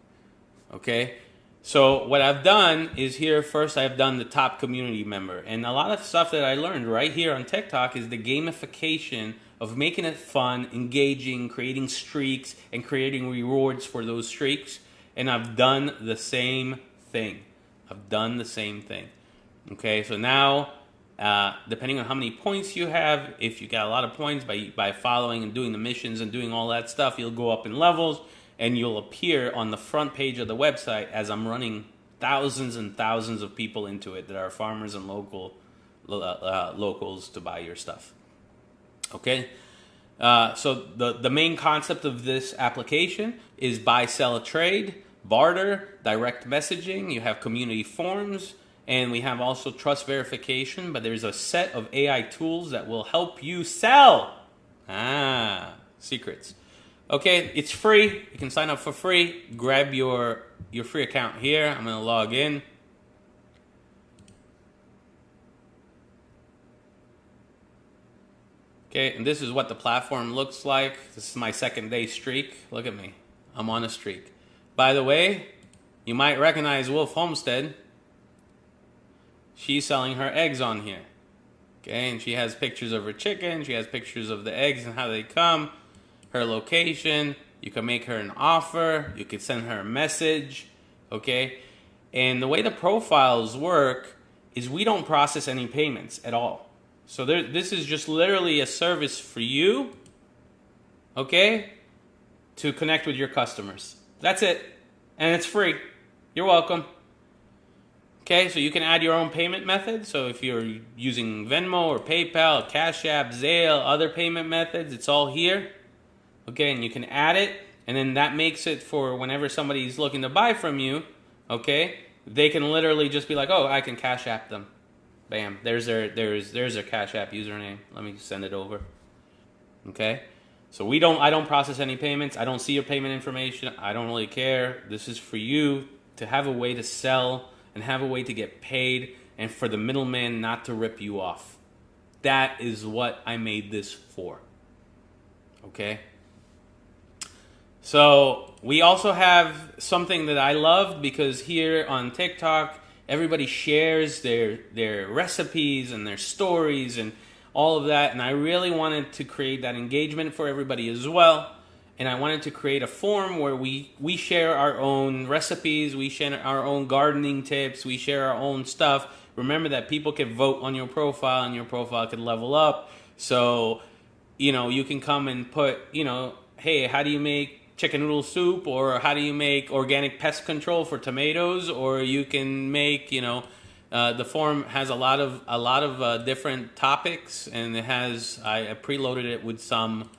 Okay? So what I've done is here first I've done the top community member. And a lot of stuff that I learned right here on TikTok is the gamification of making it fun, engaging, creating streaks, and creating rewards for those streaks. And I've done the same thing. Okay, so now, depending on how many points you have, if you got a lot of points by following and doing the missions and doing all that stuff, you'll go up in levels and you'll appear on the front page of the website as I'm running thousands and thousands of people into it that are farmers and locals to buy your stuff. Okay, so the main concept of this application is buy, sell, trade, barter, direct messaging. You have community forums, and we have also trust verification, but there's a set of AI tools that will help you sell. Secrets. Okay, it's free. You can sign up for free. Grab your free account here. I'm going to log in. Okay, and this is what the platform looks like. This is my second day streak. Look at me. I'm on a streak. By the way, you might recognize Wolf Homestead. She's selling her eggs on here. Okay, and she has pictures of her chicken. She has pictures of the eggs and how they come. Her location. You can make her an offer. You could send her a message. Okay, and the way the profiles work is we don't process any payments at all. So this is just literally a service for you, okay, to connect with your customers. That's it. And it's free. You're welcome. Okay, so you can add your own payment method. So if you're using Venmo or PayPal, Cash App, Zelle, other payment methods, it's all here. Okay, and you can add it. And then that makes it for whenever somebody's looking to buy from you, okay, they can literally just be like, oh, I can Cash App them. Bam, there's their Cash App username. Let me send it over. Okay? So I don't process any payments. I don't see your payment information. I don't really care. This is for you to have a way to sell and have a way to get paid, and for the middleman not to rip you off. That is what I made this for. Okay? So we also have something that I love, because here on TikTok, everybody shares their recipes and their stories and all of that. And I really wanted to create that engagement for everybody as well. And I wanted to create a forum where we share our own recipes, we share our own gardening tips, we share our own stuff. Remember that people can vote on your profile and your profile can level up. So, you can come and put, hey, how do you make chicken noodle soup, or how do you make organic pest control for tomatoes, or you can make, the forum has a lot of different topics, and it has, I preloaded it with some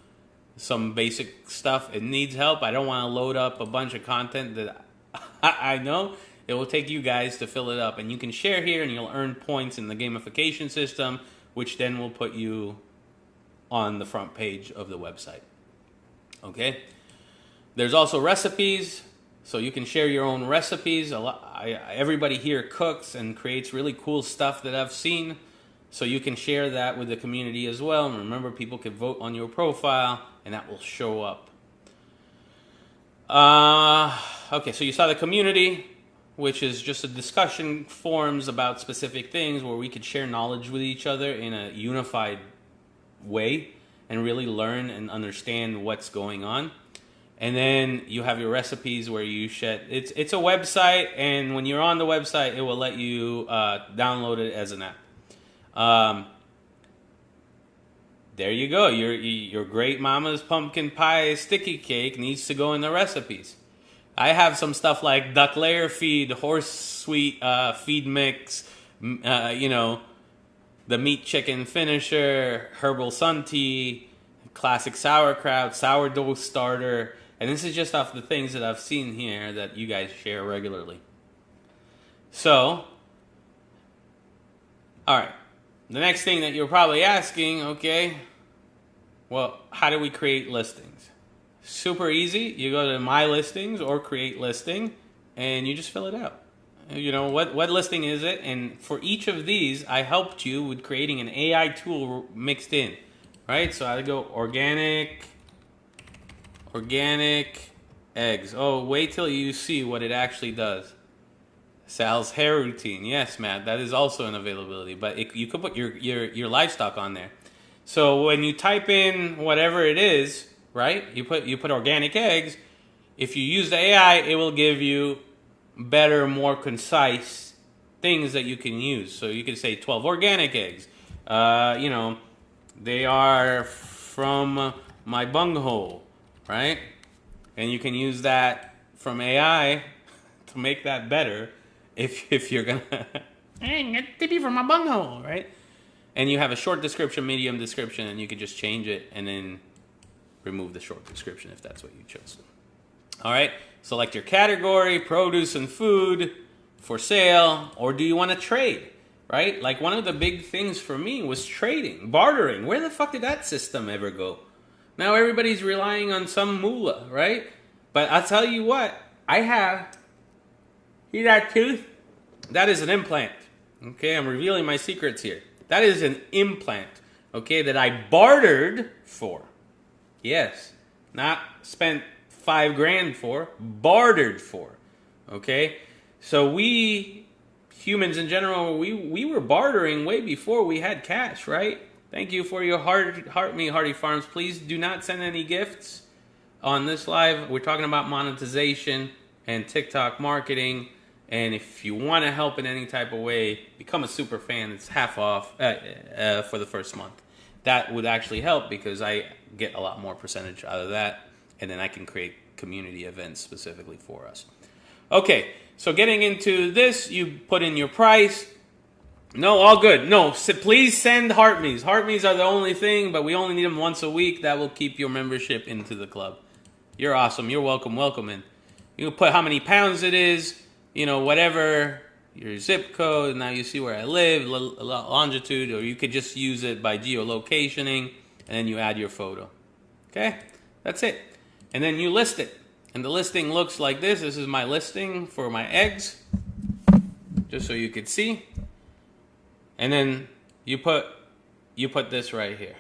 basic stuff. It needs help. I don't want to load up a bunch of content that I know, It will take you guys to fill it up, and you can share here, and you'll earn points in the gamification system, which then will put you on the front page of the website. Okay? There's also recipes, so you can share your own recipes. Everybody here cooks and creates really cool stuff that I've seen, so you can share that with the community as well. And remember, people can vote on your profile, and that will show up. Okay, so you saw the community, which is just a discussion forums about specific things where we could share knowledge with each other in a unified way and really learn and understand what's going on. And then you have your recipes where you shed. It's a website, and when you're on the website, it will let you download it as an app. There you go. Your great mama's pumpkin pie sticky cake needs to go in the recipes. I have some stuff like duck layer feed, horse sweet feed mix, the meat chicken finisher, herbal sun tea, classic sauerkraut, sourdough starter. And this is just off the things that I've seen here that you guys share regularly. So, all right. The next thing that you're probably asking, okay, well, how do we create listings? Super easy. You go to My Listings or Create Listing, and you just fill it out. What listing is it? And for each of these, I helped you with creating an AI tool mixed in, right? So I go organic eggs. Oh, wait till you see what it actually does. Sal's hair routine. Yes, Matt, that is also an availability, but you could put your livestock on there. So when you type in whatever it is, right? You put organic eggs. If you use the AI, it will give you better, more concise things that you can use. So you can say 12 organic eggs. They are from my bunghole, right? And you can use that from AI to make that better. If you're gonna, get to be from my bunghole, right? And you have a short description, medium description, and you can just change it and then remove the short description if that's what you chose. All right, select your category, produce and food, for sale, or do you want to trade, right? Like one of the big things for me was trading, bartering. Where the fuck did that system ever go? Now everybody's relying on some moolah, right? But I'll tell you what, see that tooth? That is an implant. Okay, I'm revealing my secrets here. That is an implant, okay, that I bartered for. Yes, not spent $5,000 for, bartered for. Okay, so we humans in general, we were bartering way before we had cash, right? Thank you for your heart me, Hardy Farms. Please do not send any gifts on this live. We're talking about monetization and TikTok marketing. And if you want to help in any type of way, become a super fan. It's half off for the first month. That would actually help because I get a lot more percentage out of that. And then I can create community events specifically for us. Okay, so getting into this, you put in your price. No, all good. No, please send heart me's. Heart me's are the only thing, but we only need them once a week. That will keep your membership into the club. You're awesome. You're welcome. Welcome in. You can put how many pounds it is. Whatever your zip code. Now you see where I live, longitude, or you could just use it by geolocationing, and then you add your photo. Okay, that's it. And then you list it. And the listing looks like this. This is my listing for my eggs, just so you could see. And then you put this right here.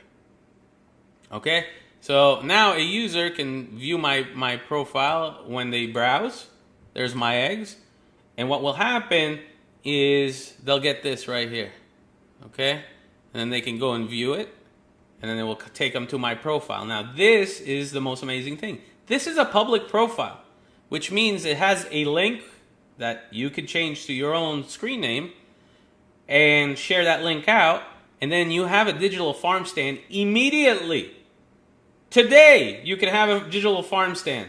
Okay, so now a user can view my profile when they browse. There's my eggs. And what will happen is they'll get this right here, okay? And then they can go and view it, and then it will take them to my profile. Now, this is the most amazing thing. This is a public profile, which means it has a link that you could change to your own screen name and share that link out, and then you have a digital farm stand immediately. Today, you can have a digital farm stand.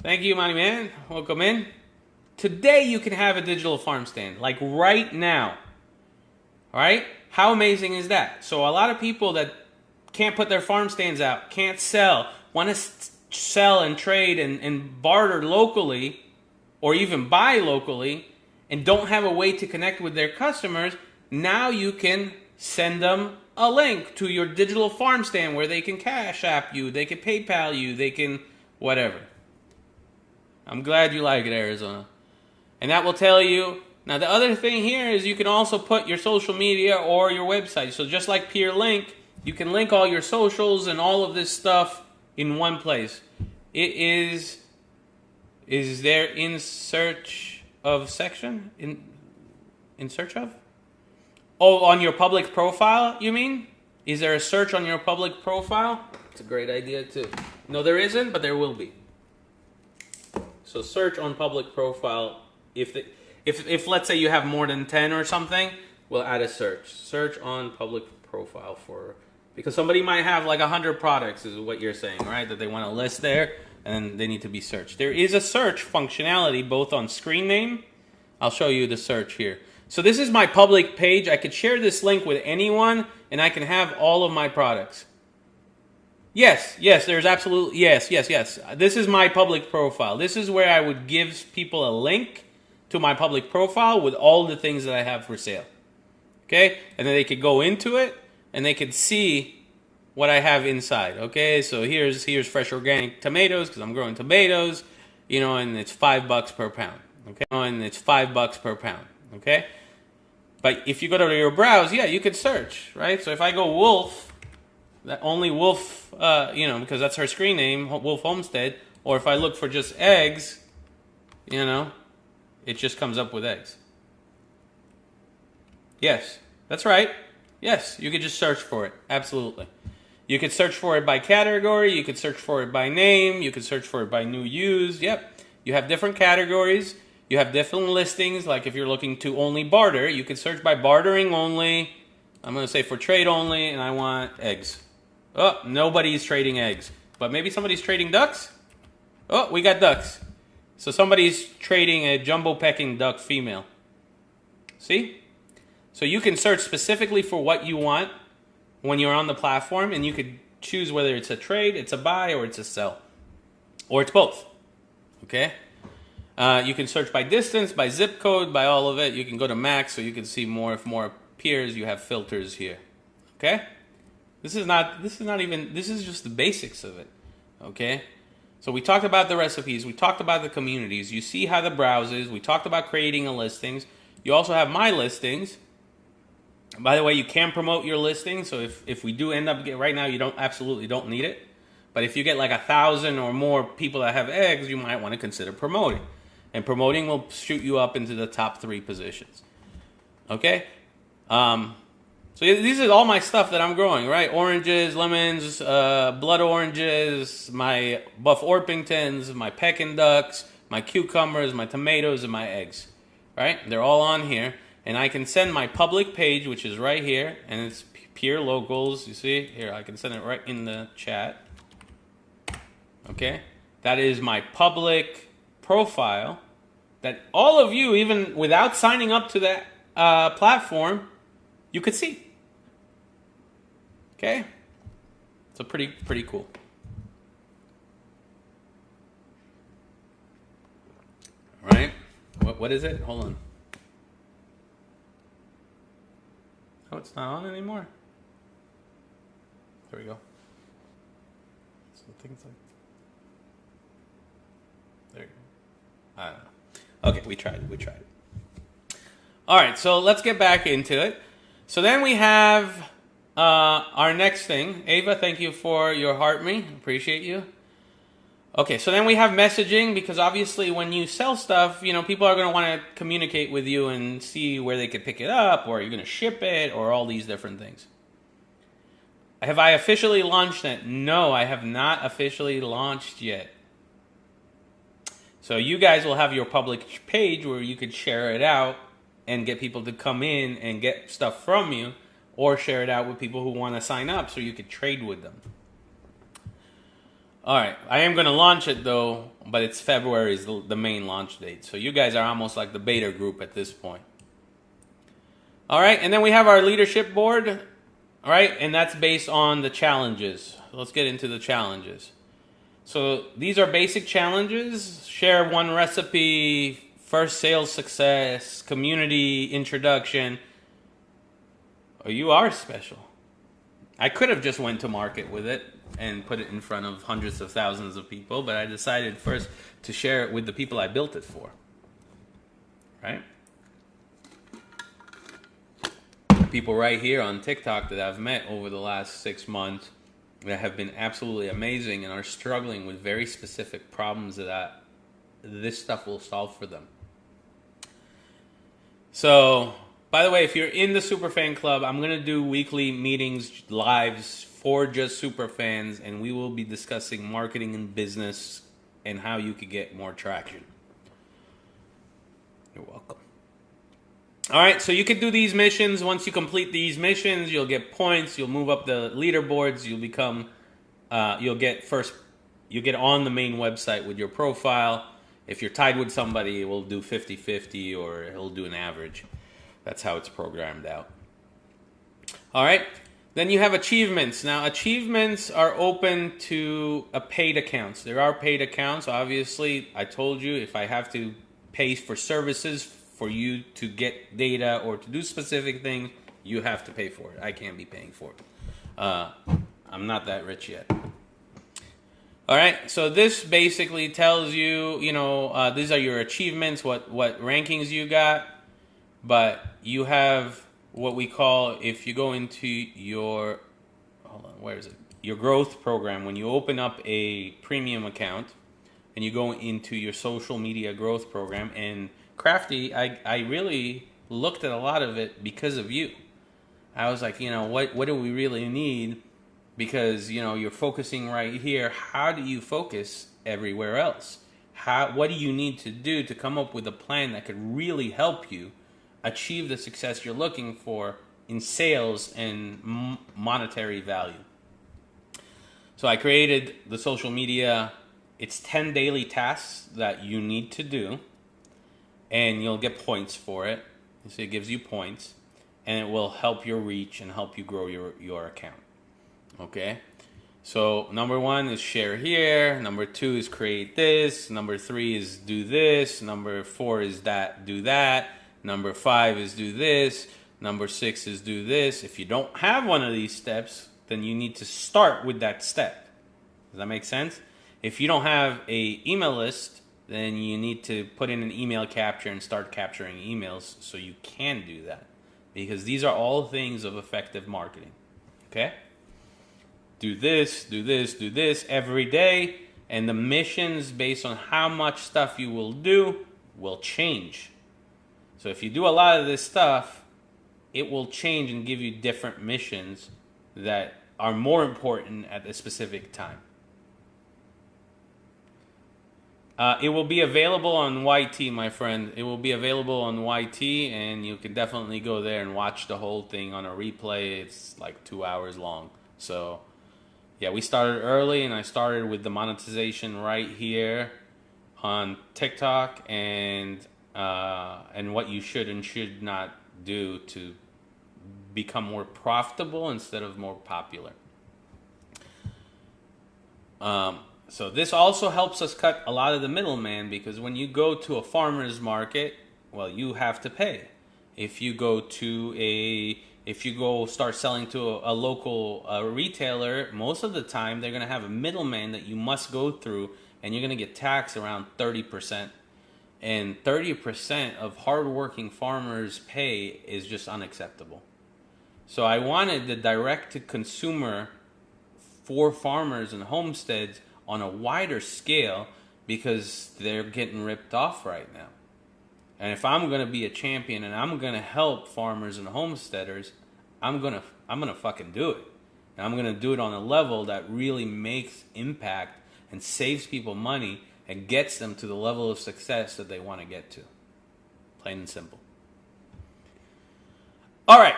Thank you, Money Man. Welcome in. Today you can have a digital farm stand, like right now. All right? How amazing is that? So a lot of people that can't put their farm stands out, can't sell, want to sell and trade and barter locally, or even buy locally and don't have a way to connect with their customers, now you can send them a link to your digital farm stand where they can Cash App you, they can PayPal you, they can whatever. I'm glad you like it, Arizona. And that will tell you. Now, the other thing here is you can also put your social media or your website. So just like Peer Link, you can link all your socials and all of this stuff in one place. It is there in search of section? In search of? Oh, on your public profile, you mean? Is there a search on your public profile? It's a great idea too. No, there isn't, but there will be. So search on public profile. If let's say you have more than 10 or something, we'll add a search. Search on public profile because somebody might have like 100 products is what you're saying, right? That they want to list there and they need to be searched. There is a search functionality both on screen name. I'll show you the search here. So this is my public page. I could share this link with anyone and I can have all of my products. Yes, there's absolutely, yes. This is my public profile. This is where I would give people a link to my public profile with all the things that I have for sale. Okay? And then they could go into it and they could see what I have inside. Okay? So here's fresh organic tomatoes because I'm growing tomatoes, and it's $5 per pound. Okay? Okay? But if you go to your browse, you could search, right? So if I go Wolf, only Wolf, because that's her screen name, Wolf Homestead, or if I look for just eggs, it just comes up with eggs. Yes, that's right. Yes, you could just search for it. Absolutely. You could search for it by category. You could search for it by name. You could search for it by new use. Yep. You have different categories. You have different listings. Like if you're looking to only barter, you could search by bartering only. I'm going to say for trade only, and I want eggs. Oh, nobody's trading eggs. But maybe somebody's trading ducks? Oh, we got ducks. So somebody's trading a jumbo pecking duck female. See? So you can search specifically for what you want when you're on the platform, and you could choose whether it's a trade, it's a buy, or it's a sell. Or it's both. Okay? You can search by distance, by zip code, by all of it. You can go to max so you can see more. If more appears, you have filters here. Okay? This is just the basics of it. Okay? So we talked about the recipes. We talked about the communities. You see how the browse is. We talked about creating a listings. You also have my listings. By the way, you can promote your listing. So if we do end up right now, you absolutely don't need it. But if you get like 1,000 or more people that have eggs, you might want to consider promoting. And promoting will shoot you up into the top 3 positions. Okay? So these are all my stuff that I'm growing, right? Oranges, lemons, blood oranges, my buff Orpingtons, my Peking ducks, my cucumbers, my tomatoes, and my eggs, right? They're all on here. And I can send my public page, which is right here, and it's Peer Locals. You see? Here, I can send it right in the chat. Okay? That is my public profile that all of you, even without signing up to that platform, you could see. Okay? So pretty cool. All right? What is it? Hold on. Oh, it's not on anymore. There we go. So things like... There you go. I don't know. Okay, we tried it. All right, so let's get back into it. So then we have our next thing. Ava, thank you for your heart me. Appreciate you. Okay, so then we have messaging, because obviously when you sell stuff, people are going to want to communicate with you and see where they could pick it up, or you're going to ship it, or all these different things. Have I officially launched it? No, I have not officially launched yet. So you guys will have your public page where you could share it out and get people to come in and get stuff from you, or share it out with people who want to sign up so you could trade with them. All right, I am going to launch it though, but it's February is the main launch date. So you guys are almost like the beta group at this point. All right, and then we have our leadership board, all right, and that's based on the challenges. Let's get into the challenges. So these are basic challenges. Share one recipe, first sales success, community introduction. Oh, you are special. I could have just went to market with it and put it in front of hundreds of thousands of people, but I decided first to share it with the people I built it for. Right? People right here on TikTok that I've met over the last 6 months that have been absolutely amazing and are struggling with very specific problems that this stuff will solve for them. So, by the way, if you're in the Superfan Club, I'm going to do weekly meetings, lives for just superfans, and we will be discussing marketing and business and how you could get more traction. You're welcome. All right, so you can do these missions. Once you complete these missions, you'll get points. You'll move up the leaderboards. You'll become, you get on the main website with your profile. If you're tied with somebody, it will do 50-50 or it'll do an average. That's how it's programmed out. All right, then you have achievements. Now, achievements are open to paid accounts. There are paid accounts. Obviously, I told you if I have to pay for services for you to get data or to do specific things, you have to pay for it. I can't be paying for it. I'm not that rich yet. All right, so this basically tells you, these are your achievements, what rankings you got, but you have what we call, if you go into your, your growth program, when you open up a premium account and you go into your social media growth program, and Crafty, I really looked at a lot of it because of you. I was like, what do we really need? Because, you're focusing right here. How do you focus everywhere else? What do you need to do to come up with a plan that could really help you achieve the success you're looking for in sales and monetary value? So I created the social media. It's 10 daily tasks that you need to do, and you'll get points for it. So it gives you points, and it will help your reach and help you grow your account. Okay? So number 1 is share here. Number 2 is create this. Number 3 is do this. Number 4 is do that. Number 5 is do this. Number 6 is do this. If you don't have one of these steps, then you need to start with that step. Does that make sense? If you don't have a email list, then you need to put in an email capture and start capturing emails so you can do that. Because these are all things of effective marketing. Okay? Do this, do this, do this every day, and the missions based on how much stuff you will do will change. So if you do a lot of this stuff, it will change and give you different missions that are more important at a specific time. It will be available on YT, my friend. It will be available on YT, and you can definitely go there and watch the whole thing on a replay. It's like 2 hours long. So, yeah, we started early, and I started with the monetization right here on TikTok and what you should and should not do to become more profitable instead of more popular. So this also helps us cut a lot of the middleman, because when you go to a farmer's market, well, you have to pay. If you go start selling to a local retailer, most of the time they're going to have a middleman that you must go through, and you're going to get taxed around 30%. And 30% of hardworking farmers' pay is just unacceptable. So I wanted the direct-to-consumer for farmers and homesteads on a wider scale, because they're getting ripped off right now. And if I'm going to be a champion and I'm going to help farmers and homesteaders, I'm going to fucking do it. And I'm going to do it on a level that really makes impact and saves people money and gets them to the level of success that they want to get to. Plain and simple. All right.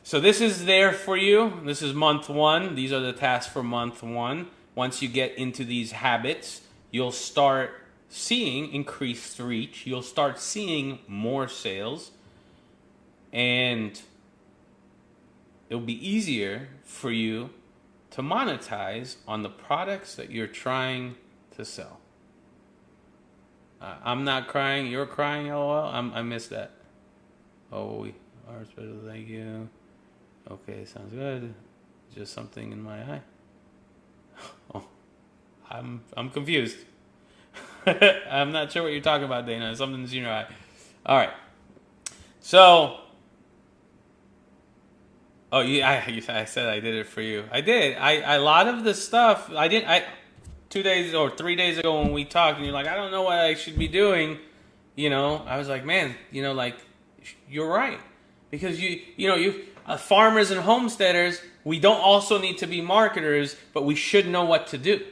So this is there for you. This is month 1. These are the tasks for month 1. Once you get into these habits, you'll start seeing increased reach. You'll start seeing more sales. And it'll be easier for you to monetize on the products that you're trying to sell. I'm not crying, you're crying, lol. I missed that. Oh, we are special, thank you. Okay, sounds good. Just something in my eye. Oh, I'm confused. I'm not sure what you're talking about, Dana. Something's in your eye. All right. So, oh yeah, I said I did it for you. I did. A lot of the stuff I did. 2 days or 3 days ago when we talked, and you're like, I don't know what I should be doing. I was like, man, like, you're right, because you farmers and homesteaders, we don't also need to be marketers, but we should know what to do.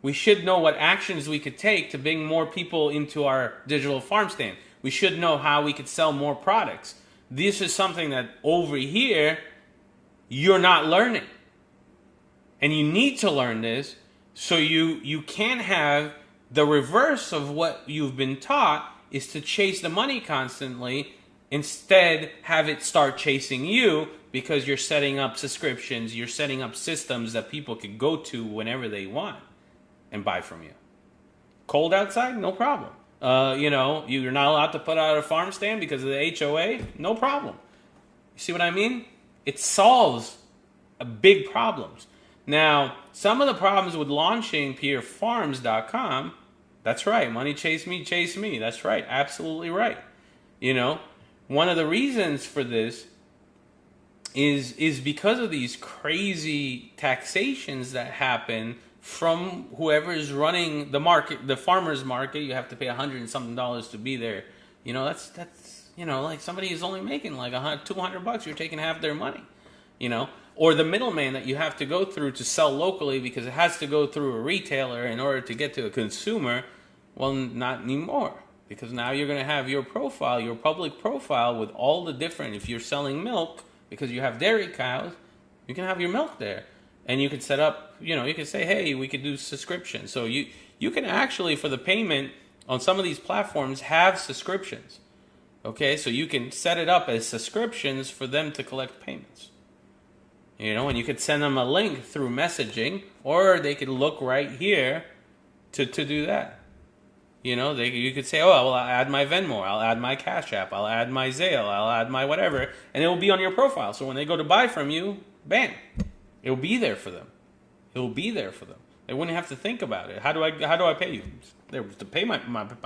We should know what actions we could take to bring more people into our digital farm stand. We should know how we could sell more products. This is something that over here, you're not learning. And you need to learn this so you can't have the reverse of what you've been taught, is to chase the money constantly. Instead, have it start chasing you, because you're setting up subscriptions, you're setting up systems that people can go to whenever they want and buy from you. Cold outside? No problem. You're not allowed to put out a farm stand because of the HOA? No problem. You see what I mean? It solves big problems. Now, some of the problems with launching PierFarms.com, that's right, money chase me. That's right, absolutely right. One of the reasons for this is because of these crazy taxations that happen from whoever is running the market, the farmer's market. You have to pay $100 and something to be there. That's like somebody is only making like $200. You're taking half their money. Or the middleman that you have to go through to sell locally, because it has to go through a retailer in order to get to a consumer. Well, not anymore. Because now you're going to have your profile, your public profile, with all the different, if you're selling milk, because you have dairy cows, you can have your milk there. And you can set up, you can say, hey, we could do subscriptions. So you can actually, for the payment on some of these platforms, have subscriptions. Okay, so you can set it up as subscriptions for them to collect payments. And you could send them a link through messaging, or they could look right here to do that. You could say, oh, well, I'll add my Venmo, I'll add my Cash App, I'll add my Zelle, I'll add my whatever, and it will be on your profile. So when they go to buy from you, bam, it will be there for them. It will be there for them. They wouldn't have to think about it. How do I pay you? There was to pay my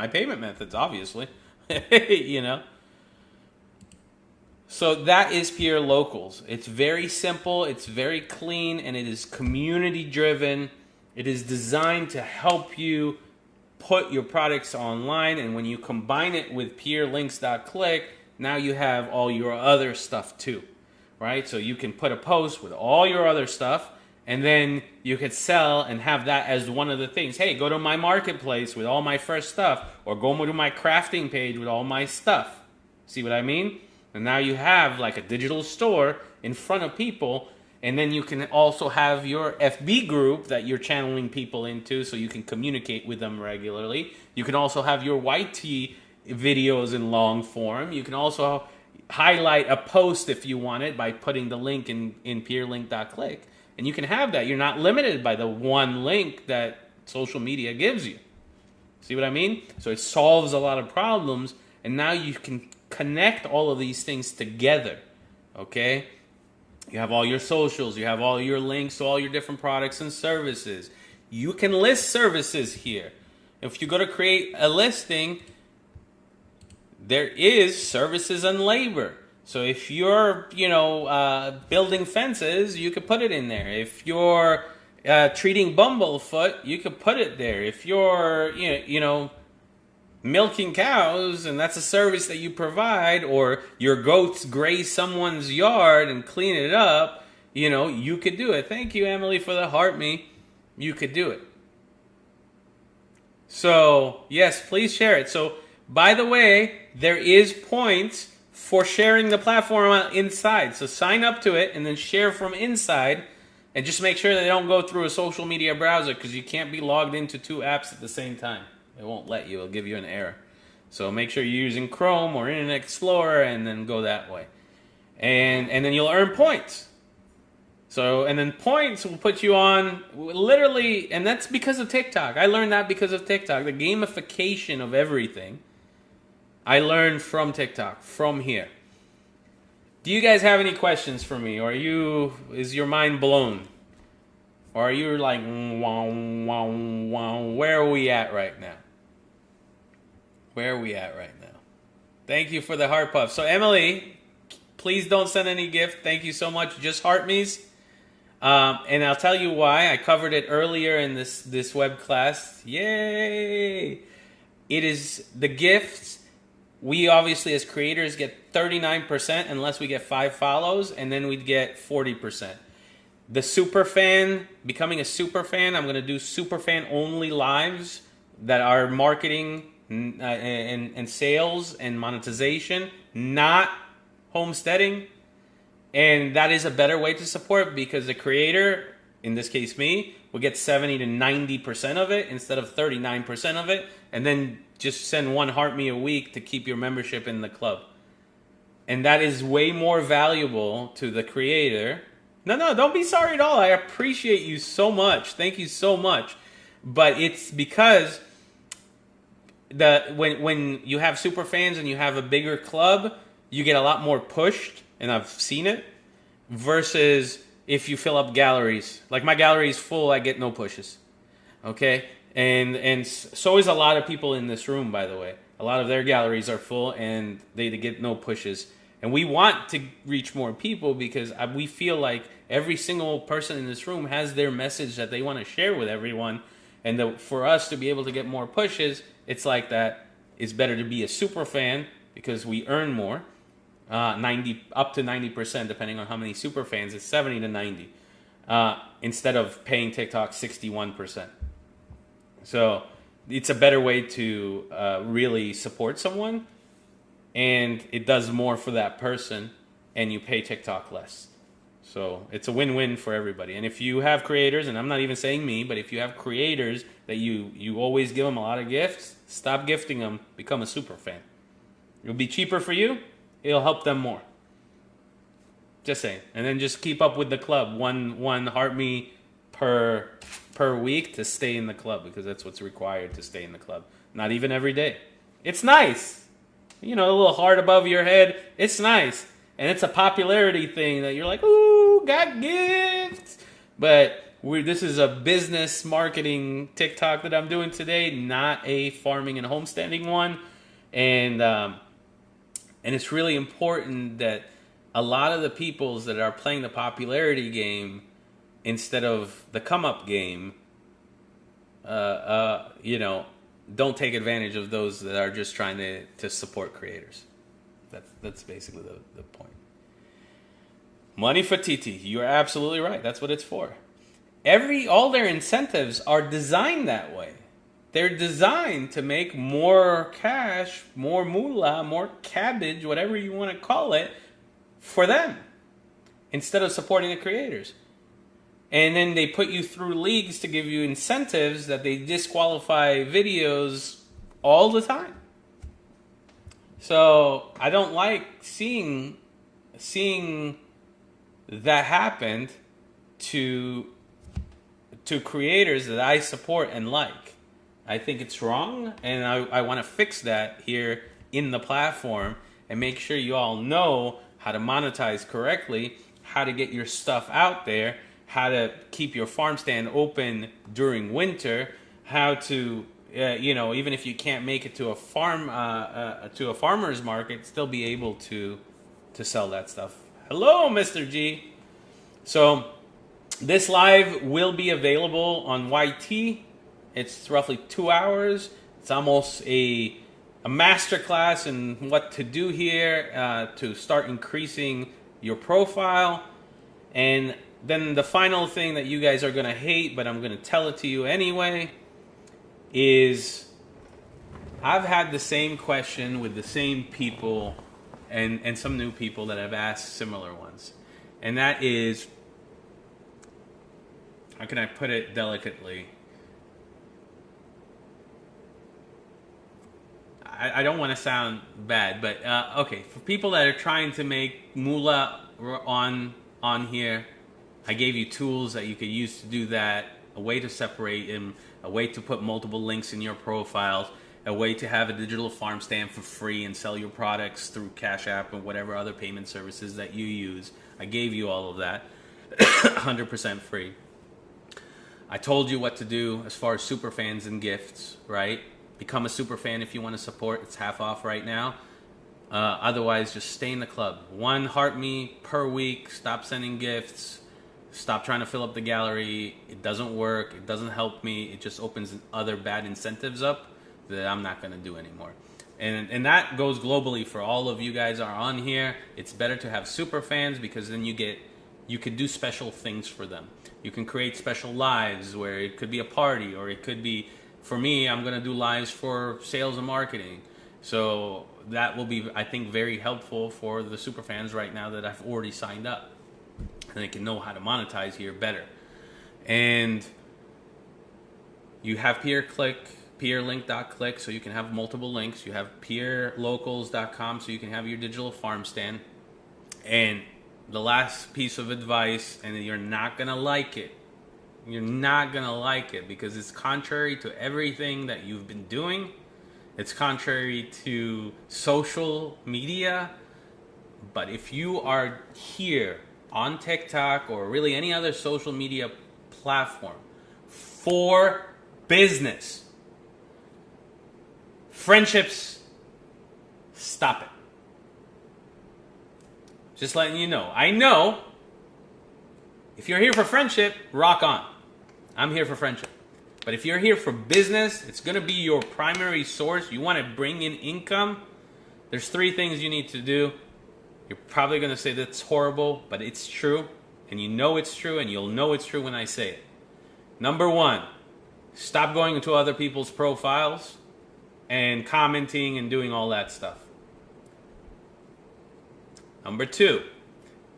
payment methods, obviously. So that is Pier Locals. It's very simple, it's very clean, and it is community driven. It is designed to help you put your products online, and when you combine it with PierLinks.click, now you have all your other stuff too, right? So you can put a post with all your other stuff, and then you could sell and have that as one of the things. Hey, go to my marketplace with all my fresh stuff, or go to my crafting page with all my stuff. See what I mean? And now you have like a digital store in front of people. And then you can also have your FB group that you're channeling people into, so you can communicate with them regularly. You can also have your YT videos in long form. You can also highlight a post if you want it by putting the link in PierLink.click. And you can have that. You're not limited by the one link that social media gives you. See what I mean? So it solves a lot of problems, and now you can connect all of these things together, okay? You have all your socials, you have all your links to all your different products and services. You can list services here. If you go to create a listing, there is services and labor. So if you're, building fences, you could put it in there. If you're treating bumblefoot, you could put it there. If you're, milking cows, and that's a service that you provide, or your goats graze someone's yard and clean it up, you could do it. Thank you, Emily, for the heart me. You could do it. So, yes, please share it. So, by the way, there is points for sharing the platform inside. So sign up to it and then share from inside, and just make sure that they don't go through a social media browser, because you can't be logged into two apps at the same time. It won't let you. It'll give you an error. So make sure you're using Chrome or Internet Explorer, and then go that way. And then you'll earn points. So, and then points will put you on literally, and that's because of TikTok. I learned that because of TikTok. The gamification of everything I learned from TikTok, from here. Do you guys have any questions for me? Or is your mind blown? Or are you like, wow, wow, wow, where are we at right now? Where are we at right now? Thank you for the heart puff. So Emily, please don't send any gift. Thank you so much. Just heart me's. And I'll tell you why. I covered it earlier in this web class. Yay! It is the gifts. We obviously as creators get 39% unless we get 5 follows, and then we'd get 40%. The super fan, becoming a super fan, I'm going to do super fan only lives that are marketing and sales and monetization, not homesteading. And that is a better way to support because the creator, in this case me, will get 70 to 90% of it instead of 39% of it. And then just send 1 heart me a week to keep your membership in the club. And that is way more valuable to the creator. No, don't be sorry at all. I appreciate you so much. Thank you so much. But it's because when you have super fans and you have a bigger club, you get a lot more pushed, and I've seen it, versus if you fill up galleries. Like my gallery is full, I get no pushes. Okay? And so is a lot of people in this room, by the way. A lot of their galleries are full and they get no pushes. And we want to reach more people because we feel like every single person in this room has their message that they want to share with everyone. And for us to be able to get more pushes, it's like that. It's better to be a super fan because we earn more. 90 up to 90%, depending on how many super fans. It's 70 to 90 instead of paying TikTok 61%. So it's a better way to really support someone, and it does more for that person, and you pay TikTok less. So it's a win-win for everybody. And if you have creators, and I'm not even saying me, but if you have creators that you always give them a lot of gifts, stop gifting them, become a super fan. It'll be cheaper for you. It'll help them more. Just saying. And then just keep up with the club. One heart me per week to stay in the club, because that's what's required to stay in the club. Not even every day. It's nice. You know, a little heart above your head. It's nice. And it's a popularity thing that you're like, ooh, got gifts. But this is a business marketing TikTok that I'm doing today, not a farming and homesteading one. And it's really important that a lot of the peoples that are playing the popularity game instead of the come-up game, don't take advantage of those that are just trying to support creators. That's basically the point. Money for TT. You're absolutely right. That's what it's for. All their incentives are designed that way. They're designed to make more cash, more moolah, more cabbage, whatever you want to call it, for them, instead of supporting the creators. And then they put you through leagues to give you incentives that they disqualify videos all the time. So I don't like seeing that happen to creators that I support and like. I think it's wrong, and I want to fix that here in the platform and make sure you all know how to monetize correctly, how to get your stuff out there, how to keep your farm stand open during winter, how to, even if you can't make it to a farmer's market, still be able to sell that stuff. Hello, Mr. G. So this live will be available on YT. It's roughly 2 hours. It's almost a masterclass in what to do here to start increasing your profile. And then the final thing that you guys are going to hate, but I'm going to tell it to you anyway, is I've had the same question with the same people and some new people that have asked similar ones. And that is, how can I put it delicately? I don't want to sound bad, but okay, for people that are trying to make moolah on here, I gave you tools that you could use to do that, a way to separate them, a way to put multiple links in your profiles, a way to have a digital farm stand for free and sell your products through Cash App and whatever other payment services that you use. I gave you all of that 100% free. I told you what to do as far as super fans and gifts, right? Become a super fan if you want to support. It's half off right now. Otherwise, just stay in the club. 1 heart me per week. Stop sending gifts. Stop trying to fill up the gallery. It doesn't work. It doesn't help me. It just opens other bad incentives up that I'm not going to do anymore. And that goes globally for all of you guys are on here. It's better to have super fans because then you could do special things for them. You can create special lives where it could be a party, or it could be, for me, I'm going to do lives for sales and marketing. So that will be, I think, very helpful for the super fans right now that I've already signed up. And they can know how to monetize here better. And you have peerlink.click, so you can have multiple links. You have peerlocals.com, so you can have your digital farm stand. And the last piece of advice, and you're not going to like it. You're not going to like it because it's contrary to everything that you've been doing. It's contrary to social media. But if you are here on TikTok or really any other social media platform for business, friendships, stop it. Just letting you know. I know if you're here for friendship, rock on. I'm here for friendship. But if you're here for business, it's going to be your primary source. You want to bring in income. There's 3 things you need to do. You're probably going to say that's horrible, but it's true. And you know it's true, and you'll know it's true when I say it. Number 1, stop going into other people's profiles and commenting and doing all that stuff. Number 2,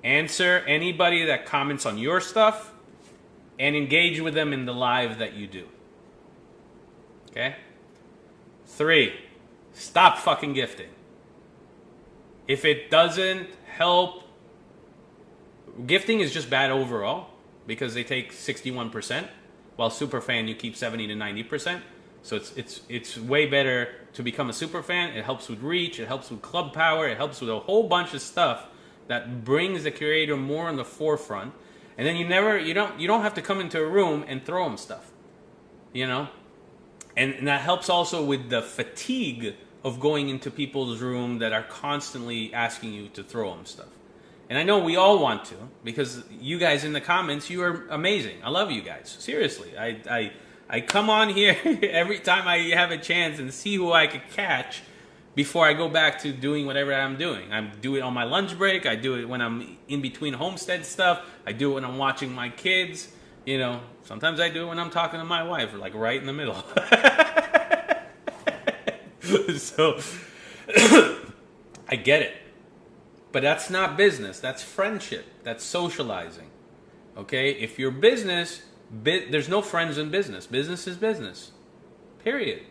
answer anybody that comments on your stuff and engage with them in the live that you do. Okay? 3, stop fucking gifting. If it doesn't help, gifting is just bad overall because they take 61%, while superfan you keep 70 to 90%. So it's way better to become a super fan. It helps with reach, it helps with club power, it helps with a whole bunch of stuff that brings the creator more in the forefront. And then you don't have to come into a room and throw them stuff, you know. And that helps also with the fatigue of going into people's room that are constantly asking you to throw them stuff. And I know we all want to, because you guys in the comments, you are amazing. I love you guys. Seriously. I come on here every time I have a chance and see who I could catch before I go back to doing whatever I'm doing. I do it on my lunch break. I do it when I'm in between homestead stuff. I do it when I'm watching my kids. You know, sometimes I do it when I'm talking to my wife, like right in the middle. So, I get it. But that's not business. That's friendship. That's socializing. Okay? If you're business, there's no friends in business. Business is business. Period.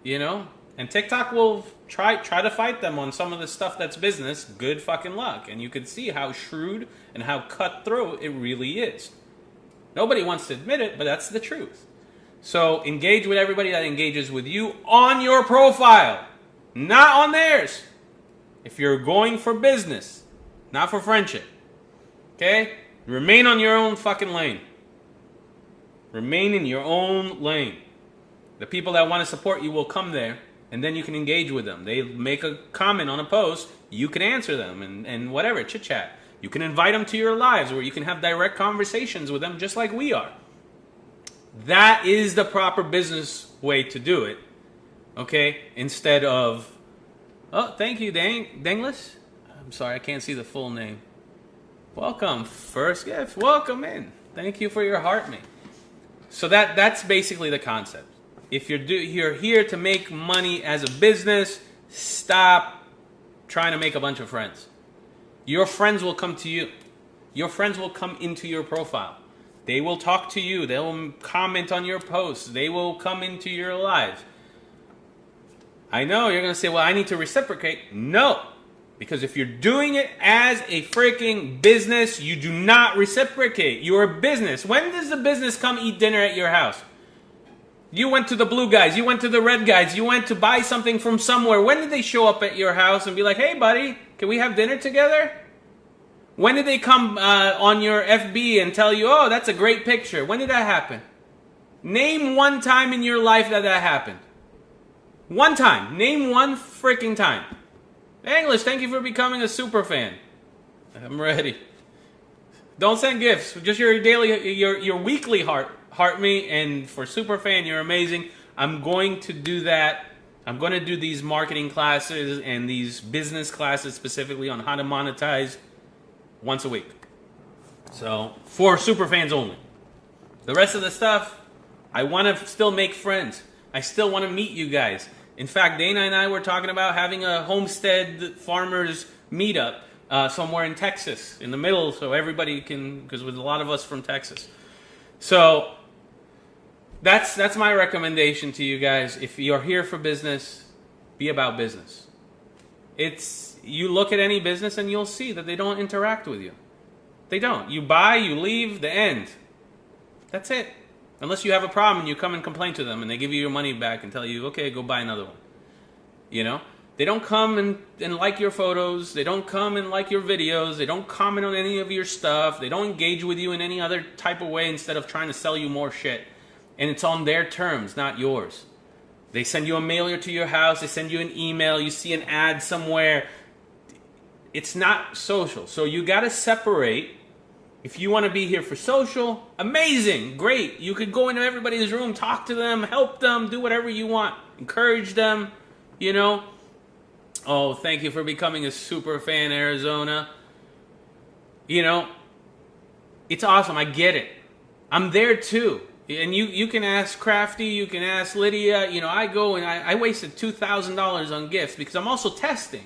You know? And TikTok will try to fight them on some of the stuff that's business. Good fucking luck. And you can see how shrewd and how cutthroat it really is. Nobody wants to admit it, but that's the truth. So engage with everybody that engages with you on your profile, not on theirs. If you're going for business, not for friendship. Okay? Remain on your own fucking lane. Remain in your own lane. The people that want to support you will come there, and then you can engage with them. They make a comment on a post, you can answer them, and whatever, chit-chat. You can invite them to your lives where you can have direct conversations with them just like we are. That is the proper business way to do it. Okay? Instead of, oh, thank you, Danglis. I'm sorry, I can't see the full name. Welcome, first gift. Welcome in. Thank you for your heart me. So that's basically the concept. If you're here to make money as a business, stop trying to make a bunch of friends. Your friends will come to you. Your friends will come into your profile. They will talk to you. They will comment on your posts. They will come into your lives. I know you're going to say, well, I need to reciprocate. No. Because if you're doing it as a freaking business, you do not reciprocate. You're a business. When does the business come eat dinner at your house? You went to the blue guys. You went to the red guys. You went to buy something from somewhere. When did they show up at your house and be like, hey, buddy, can we have dinner together? When did they come on your FB and tell you, oh, that's a great picture? When did that happen? Name one time in your life that happened. One time. Name one freaking time. English, thank you for becoming a super fan. I'm ready. Don't send gifts. Just your daily, your weekly heart me. And for super fan, you're amazing. I'm going to do that. I'm going to do these marketing classes and these business classes specifically on how to monetize once a week. So for super fans only. The rest of the stuff, I want to still make friends. I still want to meet you guys. In fact, Dana and I were talking about having a homestead farmers meetup somewhere in Texas, in the middle, so everybody can, because with a lot of us from Texas. So that's my recommendation to you guys. If you're here for business, be about business. You look at any business and you'll see that they don't interact with you. They don't. You buy, you leave, the end. That's it. Unless you have a problem and you come and complain to them and they give you your money back and tell you, okay, go buy another one. You know? They don't come and like your photos. They don't come and like your videos. They don't comment on any of your stuff. They don't engage with you in any other type of way instead of trying to sell you more shit. And it's on their terms, not yours. They send you a mailer to your house. They send you an email. You see an ad somewhere. It's not social. So you got to separate. If you want to be here for social, amazing, great. You could go into everybody's room, talk to them, help them, do whatever you want. Encourage them, you know. Oh, thank you for becoming a super fan, Arizona. You know, it's awesome. I get it. I'm there too. And you can ask Crafty, you can ask Lydia. You know, I go and I wasted $2,000 on gifts because I'm also testing.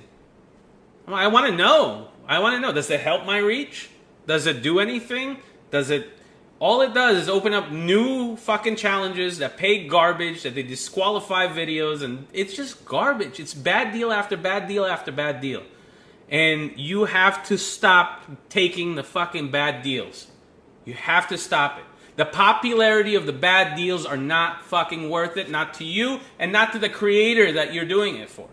I want to know. Does it help my reach? Does it do anything? All it does is open up new fucking challenges that pay garbage, that they disqualify videos, and it's just garbage. It's bad deal after bad deal after bad deal. And you have to stop taking the fucking bad deals. You have to stop it. The popularity of the bad deals are not fucking worth it, not to you, and not to the creator that you're doing it for.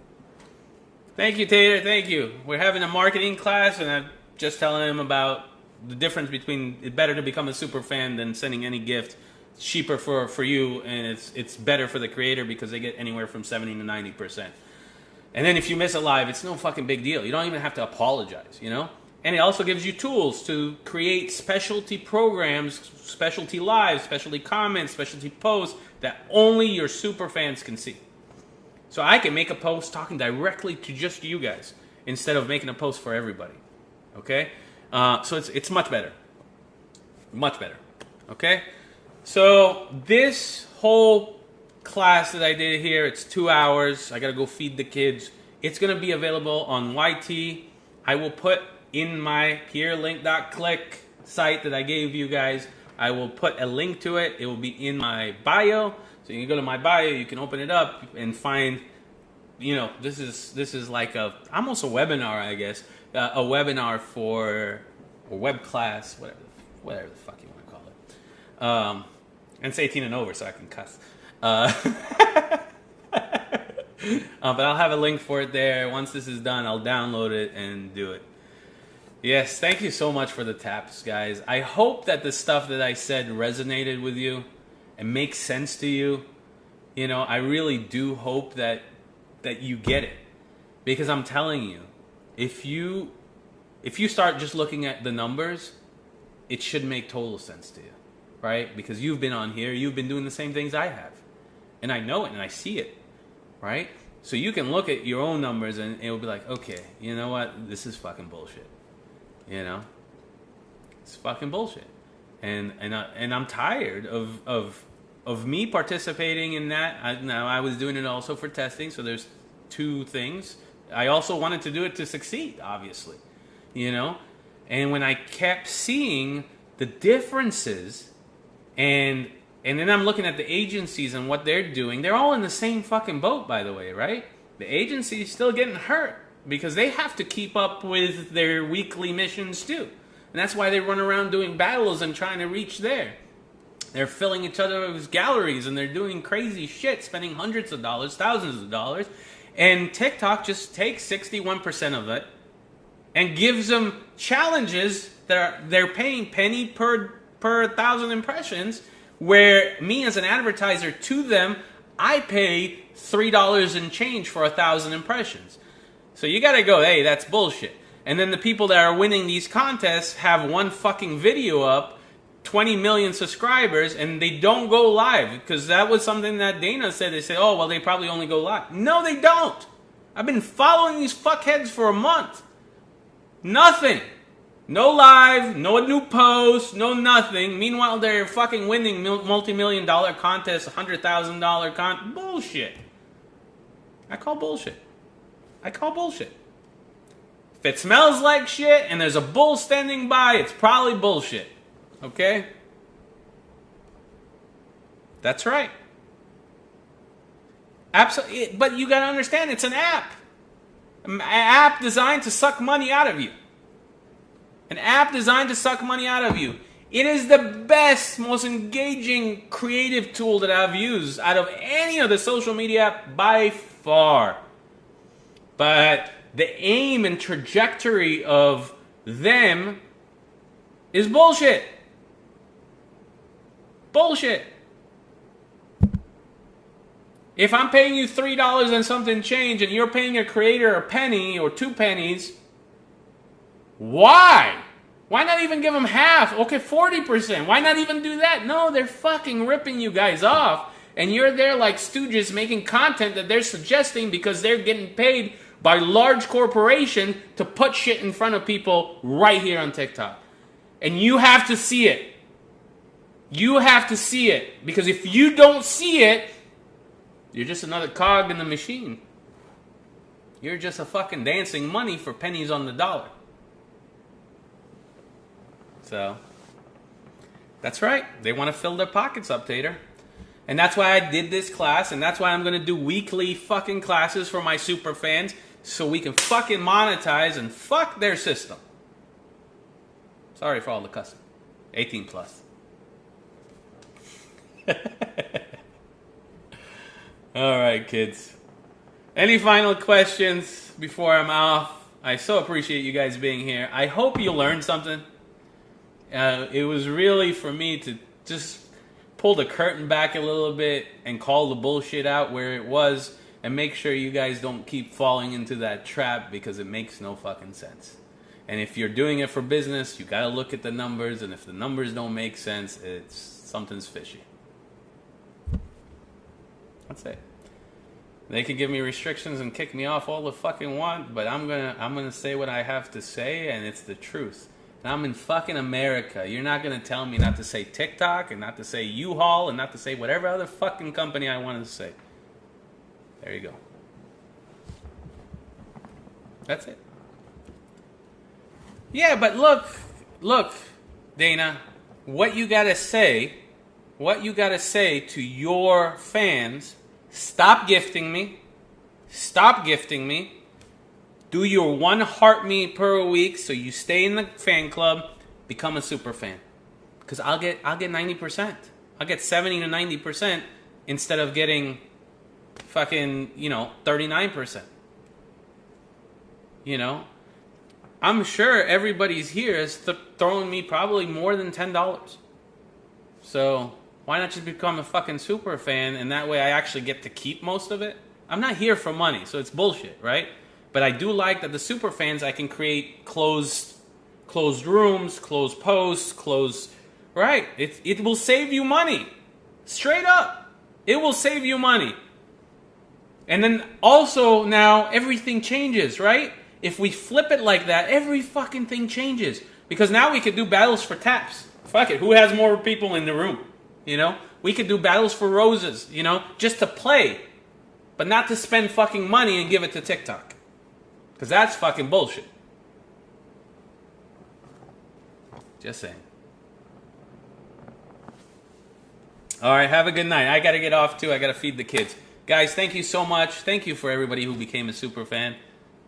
Thank you, Tater, thank you. We're having a marketing class, and I'm just telling him about the difference between it's better to become a super fan than sending any gift. It's cheaper for you, and it's better for the creator because they get anywhere from 70 to 90%. And then if you miss a live, it's no fucking big deal. You don't even have to apologize, you know? And it also gives you tools to create specialty programs, specialty lives, specialty comments, specialty posts that only your super fans can see. So I can make a post talking directly to just you guys instead of making a post for everybody. Okay? So it's much better. Much better. Okay? So this whole class that I did here, it's 2 hours. I got to go feed the kids. It's going to be available on YT. I will put in my peerlink.click site that I gave you guys. I will put a link to it. It will be in my bio. So you can go to my bio, you can open it up and find, you know, this is like almost a webinar, I guess. A webinar for a web class, whatever the fuck you want to call it. And it's 18 and over, so I can cuss. But I'll have a link for it there. Once this is done, I'll download it and do it. Yes, thank you so much for the taps, guys. I hope that the stuff that I said resonated with you and makes sense to you. You know, I really do hope that you get it. Because I'm telling you, if you start just looking at the numbers, it should make total sense to you, right? Because you've been on here, you've been doing the same things I have. And I know it and I see it, right? So you can look at your own numbers and it'll be like, okay, you know what? This is fucking bullshit. You know? It's fucking bullshit. And I'm tired of me participating in that. Now I was doing it also for testing, so there's two things. I also wanted to do it to succeed, obviously. You know? And when I kept seeing the differences and then I'm looking at the agencies and what they're doing, they're all in the same fucking boat, by the way, right? The agency's still getting hurt. because they have to keep up with their weekly missions too. And that's why they run around doing battles and trying to reach there. They're filling each other's galleries and they're doing crazy shit, spending hundreds of dollars, thousands of dollars. And TikTok just takes 61% of it and gives them challenges that they're paying penny per 1,000 impressions, where me as an advertiser to them, I pay $3 and change for 1,000 impressions. So you gotta go, hey, that's bullshit. And then the people that are winning these contests have one fucking video up, 20 million subscribers, and they don't go live. Because that was something that Dana said. They said, oh, well, they probably only go live. No, they don't. I've been following these fuckheads for a month. Nothing. No live, no new posts, no nothing. Meanwhile, they're fucking winning multi-million dollar contests, $100,000 bullshit. I call bullshit. If it smells like shit and there's a bull standing by, it's probably bullshit. Okay? That's right. Absolutely. But you gotta understand, it's an app. An app designed to suck money out of you. An app designed to suck money out of you. It is the best, most engaging, creative tool that I've used out of any of the social media app by far. But the aim and trajectory of them is bullshit. Bullshit. If I'm paying you $3 and something change and you're paying a creator a penny or 2 pennies, why? Why not even give them half? Okay, 40%. Why not even do that? No, they're fucking ripping you guys off. And you're there like stooges making content that they're suggesting because they're getting paid by large corporation to put shit in front of people right here on TikTok. And you have to see it. You have to see it. Because if you don't see it, you're just another cog in the machine. You're just a fucking dancing money for pennies on the dollar. So, that's right. They want to fill their pockets up, Tater. And that's why I did this class, and that's why I'm going to do weekly fucking classes for my super fans, so we can fucking monetize and fuck their system. Sorry for all the cussing. 18 plus. All right, kids. Any final questions before I'm off? I so appreciate you guys being here. I hope you learned something. It was really for me to just pull the curtain back a little bit and call the bullshit out where it was, and make sure you guys don't keep falling into that trap, because it makes no fucking sense. And if you're doing it for business, you gotta look at the numbers, and if the numbers don't make sense, something's fishy. That's it. They can give me restrictions and kick me off all the fucking want, but I'm gonna say what I have to say, and it's the truth. And I'm in fucking America. You're not gonna tell me not to say TikTok and not to say U-Haul and not to say whatever other fucking company I want to say. There you go. That's it. Yeah, but look, Dana, what you gotta say to your fans. Stop gifting me. Do your 1 heart me per week so you stay in the fan club. Become a super fan. Because I'll get 90%. I'll get 70 to 90% instead of getting fucking, 39%. I'm sure everybody's here is throwing me probably more than $10. So why not just become a fucking super fan, and that way I actually get to keep most of it? I'm not here for money, so it's bullshit, right? But I do like that the super fans, I can create closed rooms, closed posts, right? It will save you money. Straight up. It will save you money. And then also now everything changes, right? If we flip it like that, every fucking thing changes. Because now we could do battles for taps. Fuck it, who has more people in the room? We could do battles for roses, just to play. But not to spend fucking money and give it to TikTok. Because that's fucking bullshit. Just saying. Alright, have a good night. I gotta get off too. I gotta feed the kids. Guys, thank you so much. Thank you for everybody who became a super fan.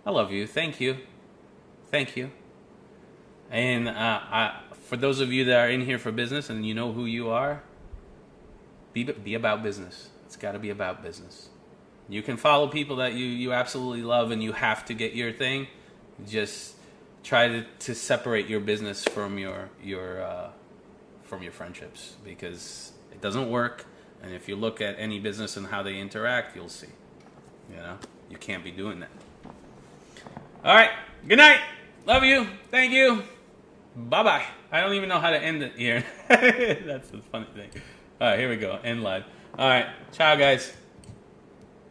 I love you. Thank you. Thank you. And for those of you that are in here for business and you know who you are, be about business. It's got to be about business. You can follow people that you absolutely love and you have to get your thing. Just try to separate your business from your friendships, because it doesn't work. And if you look at any business and how they interact, you'll see. You can't be doing that. All right. Good night. Love you. Thank you. Bye-bye. I don't even know how to end it here. That's the funny thing. All right, here we go. End live. All right. Ciao, guys.